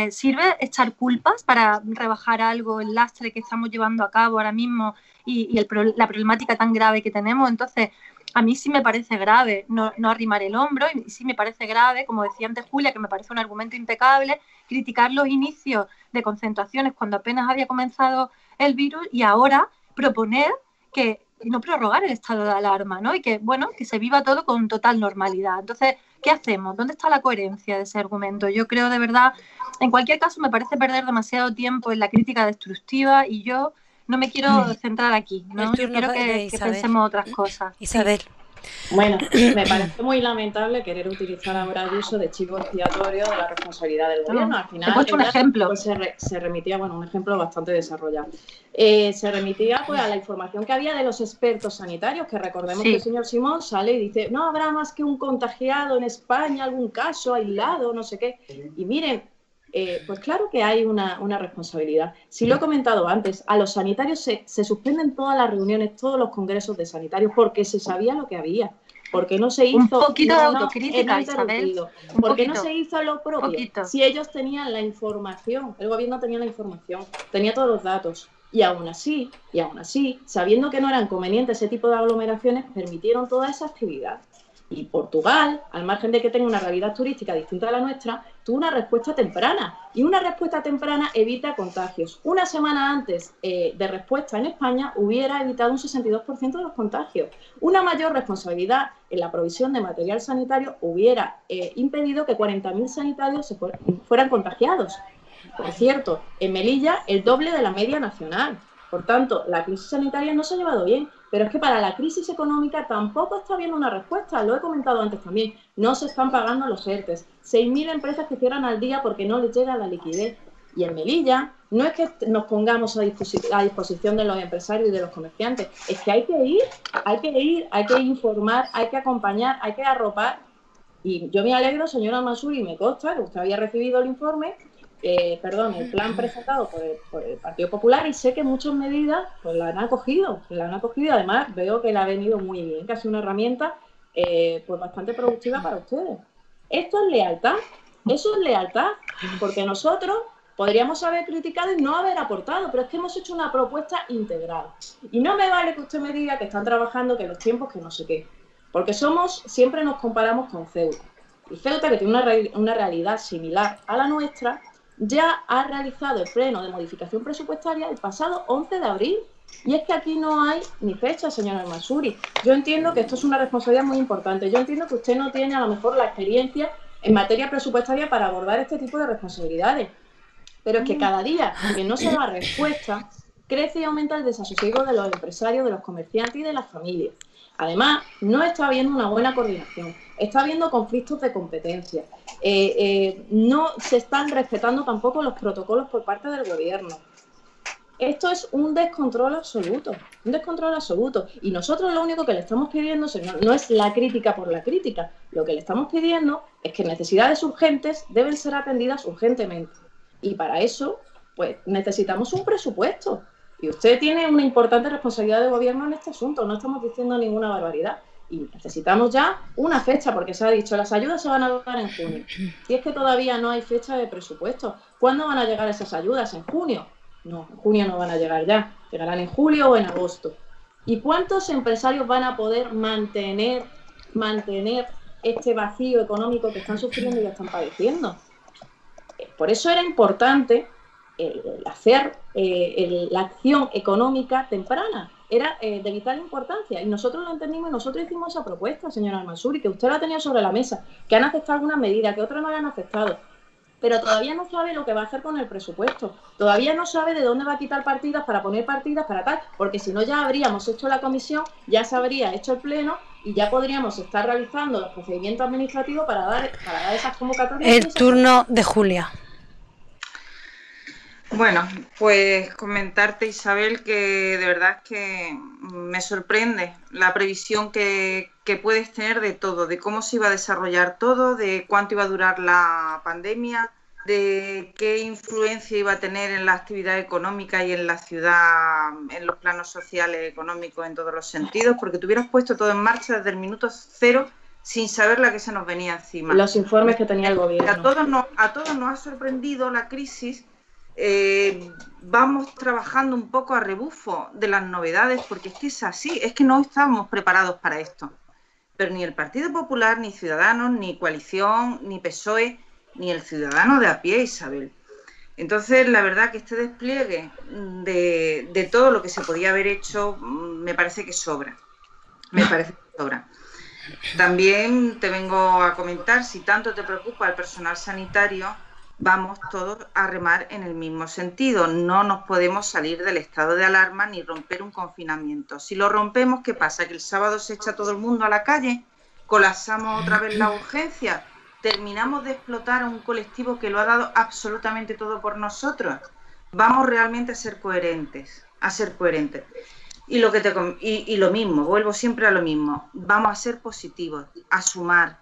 ¿sirve echar culpas para rebajar algo, el lastre que estamos llevando a cabo ahora mismo y la problemática tan grave que tenemos? Entonces, a mí sí me parece grave no arrimar el hombro, y sí me parece grave, como decía antes Julia, que me parece un argumento impecable, criticar los inicios de concentraciones cuando apenas había comenzado el virus, y ahora proponer que no prorrogar el estado de alarma, ¿no? Y que, bueno, que se viva todo con total normalidad. Entonces, ¿qué hacemos? ¿Dónde está la coherencia de ese argumento? Yo creo, de verdad, en cualquier caso, me parece perder demasiado tiempo en la crítica destructiva, y yo no me quiero centrar aquí, ¿no? Yo quiero que pensemos otras cosas. Isabel. Sí. Bueno, me parece muy lamentable querer utilizar ahora el uso de chivo expiatorio de la responsabilidad del gobierno. Al final, he puesto un ejemplo. Pues se remitía, bueno, un ejemplo bastante desarrollado. Se remitía pues a la información que había de los expertos sanitarios, que recordemos que el señor Simón sale y dice, no habrá más que un contagiado en España, algún caso aislado, no sé qué. Y miren, pues claro que hay una responsabilidad. Si lo he comentado antes, a los sanitarios se suspenden todas las reuniones, todos los congresos de sanitarios, porque se sabía lo que había. Porque no se hizo un poquito de autocrítica, Isabel. Porque no se hizo lo propio. Si ellos tenían la información, el gobierno tenía la información, tenía todos los datos. Y aún así, sabiendo que no eran convenientes ese tipo de aglomeraciones, permitieron toda esa actividad. Y Portugal, al margen de que tenga una realidad turística distinta a la nuestra, tuvo una respuesta temprana. Y una respuesta temprana evita contagios. Una semana antes de respuesta en España hubiera evitado un 62% de los contagios. Una mayor responsabilidad en la provisión de material sanitario hubiera impedido que 40.000 sanitarios fueran contagiados. Por cierto, en Melilla el doble de la media nacional. Por tanto, la crisis sanitaria no se ha llevado bien, pero es que para la crisis económica tampoco está habiendo una respuesta. Lo he comentado antes también. No se están pagando los ERTES. 6.000 empresas que cierran al día porque no les llega la liquidez. Y en Melilla no es que nos pongamos a disposición de los empresarios y de los comerciantes. Es que hay que informar, hay que acompañar, hay que arropar. Y yo me alegro, señora Mansuri, y me consta que usted había recibido el informe, el plan presentado por el Partido Popular, y sé que muchas medidas pues la han acogido. Además, veo que le ha venido muy bien, que ha sido una herramienta pues bastante productiva para ustedes. Esto es lealtad, porque nosotros podríamos haber criticado y no haber aportado, pero es que hemos hecho una propuesta integral. Y no me vale que usted me diga que están trabajando, que los tiempos, que no sé qué. porque siempre nos comparamos con Ceuta. Y Ceuta, que tiene una realidad similar a la nuestra, ya ha realizado el pleno de modificación presupuestaria el pasado 11 de abril. Y es que aquí no hay ni fecha, señora Al-Mansuri. Yo entiendo que esto es una responsabilidad muy importante. Yo entiendo que usted no tiene a lo mejor la experiencia en materia presupuestaria para abordar este tipo de responsabilidades. Pero es que cada día que no se da respuesta, crece y aumenta el desasosiego de los empresarios, de los comerciantes y de las familias. Además, no está habiendo una buena coordinación, está habiendo conflictos de competencia, no se están respetando tampoco los protocolos por parte del gobierno. Esto es un descontrol absoluto, un descontrol absoluto. Y nosotros lo único que le estamos pidiendo, señor, no es la crítica por la crítica, lo que le estamos pidiendo es que necesidades urgentes deben ser atendidas urgentemente. Y para eso, pues necesitamos un presupuesto. Y usted tiene una importante responsabilidad de gobierno en este asunto, no estamos diciendo ninguna barbaridad. Y necesitamos ya una fecha, porque se ha dicho, las ayudas se van a dar en junio. Y es que todavía no hay fecha de presupuesto. ¿Cuándo van a llegar esas ayudas? ¿En junio? No, en junio no van a llegar ya. Llegarán en julio o en agosto. ¿Y cuántos empresarios van a poder mantener este vacío económico que están sufriendo y que están padeciendo? Por eso era importante hacer la acción económica temprana. Era de vital importancia y nosotros lo entendimos y nosotros hicimos esa propuesta, señora Al-Mansuri, que usted la tenía sobre la mesa, que han aceptado algunas medidas, que otras no la han aceptado, pero todavía no sabe lo que va a hacer con el presupuesto, todavía no sabe de dónde va a quitar partidas para poner partidas para tal, porque si no ya habríamos hecho la comisión, ya se habría hecho el pleno y ya podríamos estar realizando los procedimientos administrativos para dar esas convocatorias. El turno de Julia. Bueno, pues comentarte, Isabel, que de verdad es que me sorprende la previsión que puedes tener de todo, de cómo se iba a desarrollar todo, de cuánto iba a durar la pandemia, de qué influencia iba a tener en la actividad económica y en la ciudad, en los planos sociales, económicos, en todos los sentidos, porque te hubieras puesto todo en marcha desde el minuto cero sin saber la que se nos venía encima. Los informes que tenía el gobierno. A todos nos ha sorprendido la crisis. Vamos trabajando un poco a rebufo de las novedades, porque es que es así, es que no estábamos preparados para esto. Pero ni el Partido Popular, ni Ciudadanos, ni Coalición, ni PSOE, ni el ciudadano de a pie, Isabel. Entonces, la verdad que este despliegue de todo lo que se podía haber hecho me parece que sobra. También te vengo a comentar, si tanto te preocupa el personal sanitario, vamos todos a remar en el mismo sentido. No nos podemos salir del estado de alarma ni romper un confinamiento. Si lo rompemos, ¿qué pasa? ¿Que el sábado se echa todo el mundo a la calle? ¿Colapsamos otra vez la urgencia? ¿Terminamos de explotar a un colectivo que lo ha dado absolutamente todo por nosotros? Vamos realmente a ser coherentes, Y lo mismo, vuelvo siempre a lo mismo. Vamos a ser positivos, a sumar,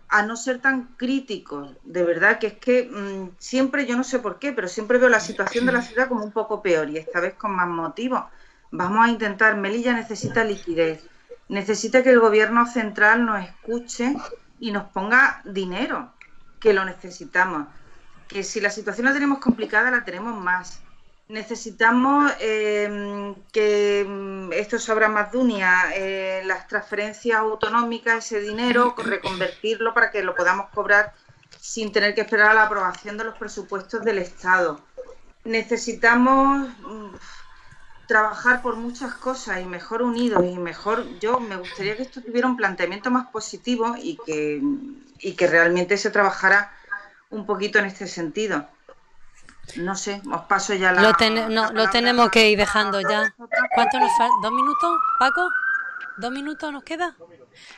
a no ser tan críticos. De verdad que es que siempre, yo no sé por qué, pero siempre veo la situación de la ciudad como un poco peor y esta vez con más motivo. Vamos a intentar, Melilla necesita liquidez, necesita que el gobierno central nos escuche y nos ponga dinero, que lo necesitamos, que si la situación la tenemos complicada, la tenemos más. Necesitamos que esto sabrá más Dunia, las transferencias autonómicas, ese dinero, reconvertirlo para que lo podamos cobrar sin tener que esperar a la aprobación de los presupuestos del Estado. Necesitamos trabajar por muchas cosas y mejor unidos y mejor. Yo me gustaría que esto tuviera un planteamiento más positivo y que realmente se trabajara un poquito en este sentido. No sé, os paso ya la... Lo tenemos que ir dejando ya. ¿Cuánto nos falta? ¿2 minutos, Paco? ¿2 minutos nos queda?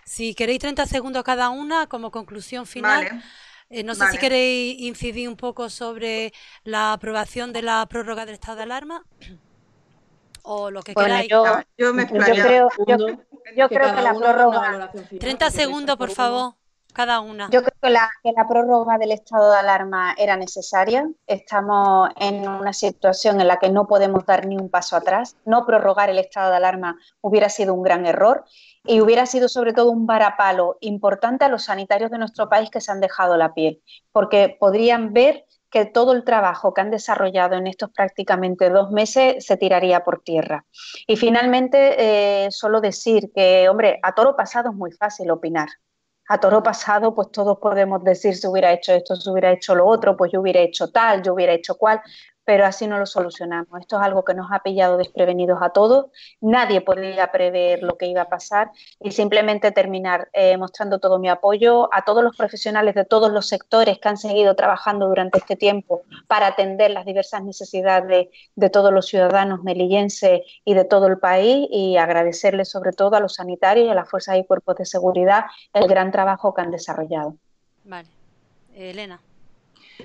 Si queréis 30 segundos cada una como conclusión final. Vale. No sé si queréis incidir un poco sobre la aprobación de la prórroga del estado de alarma o lo que queráis. Yo creo que la prórroga... 30 segundos, por favor. Cada una. Yo creo que la prórroga del estado de alarma era necesaria. Estamos en una situación en la que no podemos dar ni un paso atrás. No prorrogar el estado de alarma hubiera sido un gran error y hubiera sido sobre todo un varapalo importante a los sanitarios de nuestro país que se han dejado la piel, porque podrían ver que todo el trabajo que han desarrollado en estos prácticamente 2 meses se tiraría por tierra. Y finalmente, solo decir que, hombre, a toro pasado es muy fácil opinar. A toro pasado, pues todos podemos decir, si hubiera hecho esto, si hubiera hecho lo otro, pues yo hubiera hecho tal, yo hubiera hecho cual, pero así no lo solucionamos. Esto es algo que nos ha pillado desprevenidos a todos. Nadie podía prever lo que iba a pasar y simplemente terminar mostrando todo mi apoyo a todos los profesionales de todos los sectores que han seguido trabajando durante este tiempo para atender las diversas necesidades de todos los ciudadanos melillenses y de todo el país, y agradecerles sobre todo a los sanitarios y a las fuerzas y cuerpos de seguridad el gran trabajo que han desarrollado. Vale. Elena.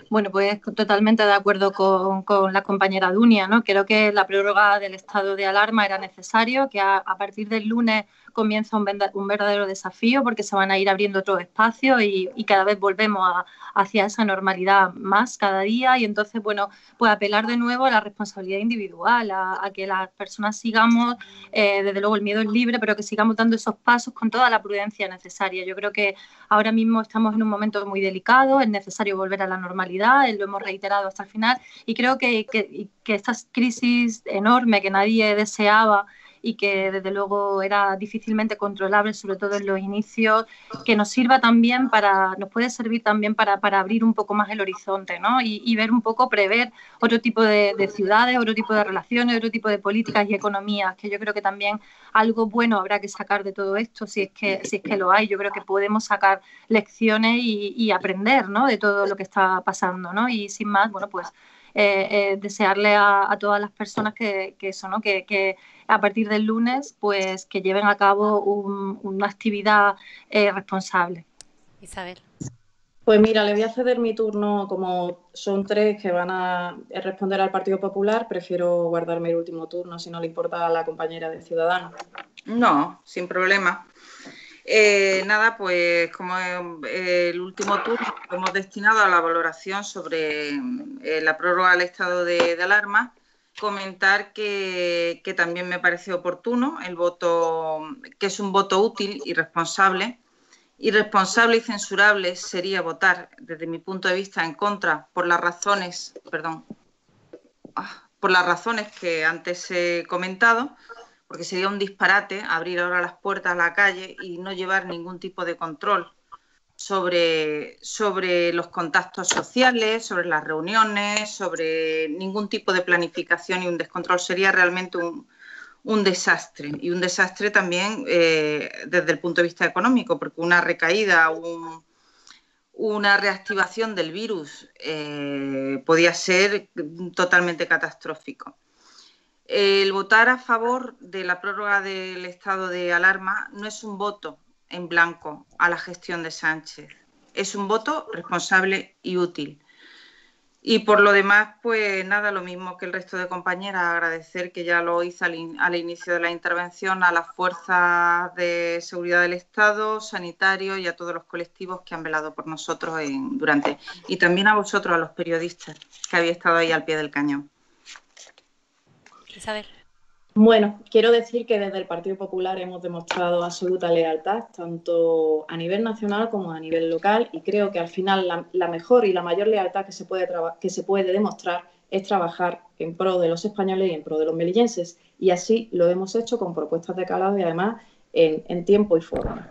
Bueno, pues totalmente de acuerdo con la compañera Dunia, ¿no? Creo que la prórroga del estado de alarma era necesario, que a partir del lunes comienza un verdadero desafío, porque se van a ir abriendo otros espacios y cada vez volvemos hacia esa normalidad más cada día, y entonces, bueno, pues apelar de nuevo a la responsabilidad individual, a que las personas sigamos, desde luego el miedo es libre, pero que sigamos dando esos pasos con toda la prudencia necesaria. Yo creo que ahora mismo estamos en un momento muy delicado, es necesario volver a la normalidad, lo hemos reiterado hasta el final, y creo que esta crisis enorme que nadie deseaba y que desde luego era difícilmente controlable, sobre todo en los inicios, que nos sirva también nos puede servir también para abrir un poco más el horizonte, ¿no? Y ver un poco, prever otro tipo de ciudades, otro tipo de relaciones, otro tipo de políticas y economías, que yo creo que también algo bueno habrá que sacar de todo esto, si es que lo hay. Yo creo que podemos sacar lecciones y aprender, ¿no?, de todo lo que está pasando, ¿no? Y sin más, bueno, pues desearle a todas las personas que a partir del lunes, pues que lleven a cabo una actividad responsable. Isabel. Pues mira, le voy a ceder mi turno. Como son 3 que van a responder al Partido Popular, prefiero guardarme el último turno, si no le importa a la compañera de Ciudadanos. No, sin problema. Nada, pues como el último turno lo hemos destinado a la valoración sobre la prórroga del estado de alarma, comentar que también me parece oportuno el voto, que es un voto útil y responsable. Irresponsable y censurable sería votar, desde mi punto de vista, en contra por las razones que antes he comentado, porque sería un disparate abrir ahora las puertas a la calle y no llevar ningún tipo de control sobre los contactos sociales, sobre las reuniones, sobre ningún tipo de planificación, y un descontrol sería realmente un desastre, y un desastre también desde el punto de vista económico, porque una recaída, una reactivación del virus podía ser totalmente catastrófico. El votar a favor de la prórroga del estado de alarma no es un voto en blanco a la gestión de Sánchez, es un voto responsable y útil. Y por lo demás, pues nada, lo mismo que el resto de compañeras, agradecer, que ya lo hice al inicio de la intervención, a las fuerzas de seguridad del Estado, sanitarios y a todos los colectivos que han velado por nosotros y también a vosotros, a los periodistas que habéis estado ahí al pie del cañón. Isabel. Bueno, quiero decir que desde el Partido Popular hemos demostrado absoluta lealtad, tanto a nivel nacional como a nivel local, y creo que al final la mejor y la mayor lealtad que se puede demostrar es trabajar en pro de los españoles y en pro de los melillenses, y así lo hemos hecho con propuestas de calado y además en tiempo y forma.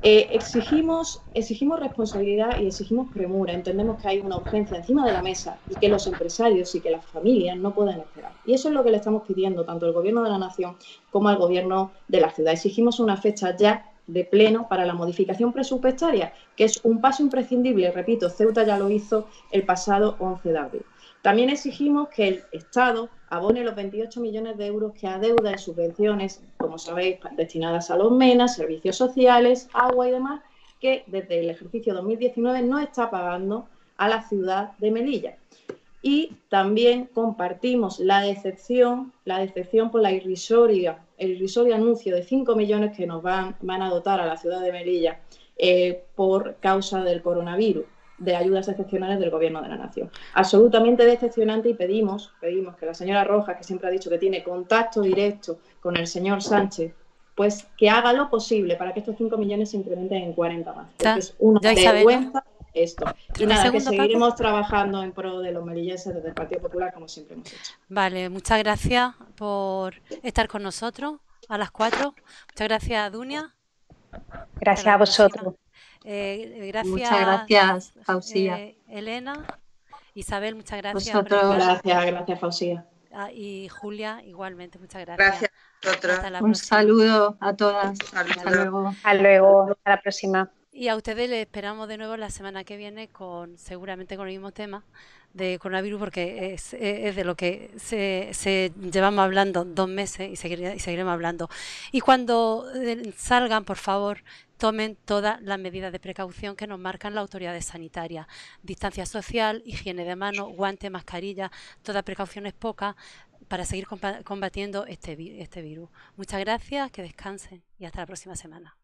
Exigimos responsabilidad y exigimos premura. Entendemos que hay una urgencia encima de la mesa y que los empresarios y que las familias no pueden esperar. Y eso es lo que le estamos pidiendo tanto al Gobierno de la Nación como al Gobierno de la ciudad. Exigimos una fecha ya de pleno para la modificación presupuestaria, que es un paso imprescindible. Repito, Ceuta ya lo hizo el pasado 11 de abril. También exigimos que el Estado abone los 28 millones de euros que adeuda en subvenciones, como sabéis, destinadas a los MENA, servicios sociales, agua y demás, que desde el ejercicio 2019 no está pagando a la ciudad de Melilla. Y también compartimos la decepción por el irrisorio anuncio de 5 millones que nos van a dotar a la ciudad de Melilla por causa del coronavirus, de ayudas excepcionales del Gobierno de la Nación. Absolutamente decepcionante, y pedimos que la señora Rojas, que siempre ha dicho que tiene contacto directo con el señor Sánchez, pues que haga lo posible para que estos 5 millones se incrementen en 40 más. Porque es una vergüenza esto. Y nada, que seguiremos trabajando en pro de los melillenses desde el Partido Popular, como siempre hemos hecho. Vale, muchas gracias por estar con nosotros a las 4. Muchas gracias, Dunia. Gracias a vosotros. Gracias, muchas gracias, Fausía. Elena, Isabel, muchas gracias. Gracias, Fausía. Y Julia, igualmente, muchas gracias. Gracias. Un saludo a todas. Hasta luego. Hasta luego. Hasta la próxima. Y a ustedes les esperamos de nuevo la semana que viene seguramente con el mismo tema de coronavirus, porque es de lo que se llevamos hablando 2 meses y seguiremos hablando. Y cuando salgan, por favor, tomen todas las medidas de precaución que nos marcan las autoridades sanitarias. Distancia social, higiene de manos, guantes, mascarilla, toda precaución es poca para seguir combatiendo este virus. Muchas gracias, que descansen y hasta la próxima semana.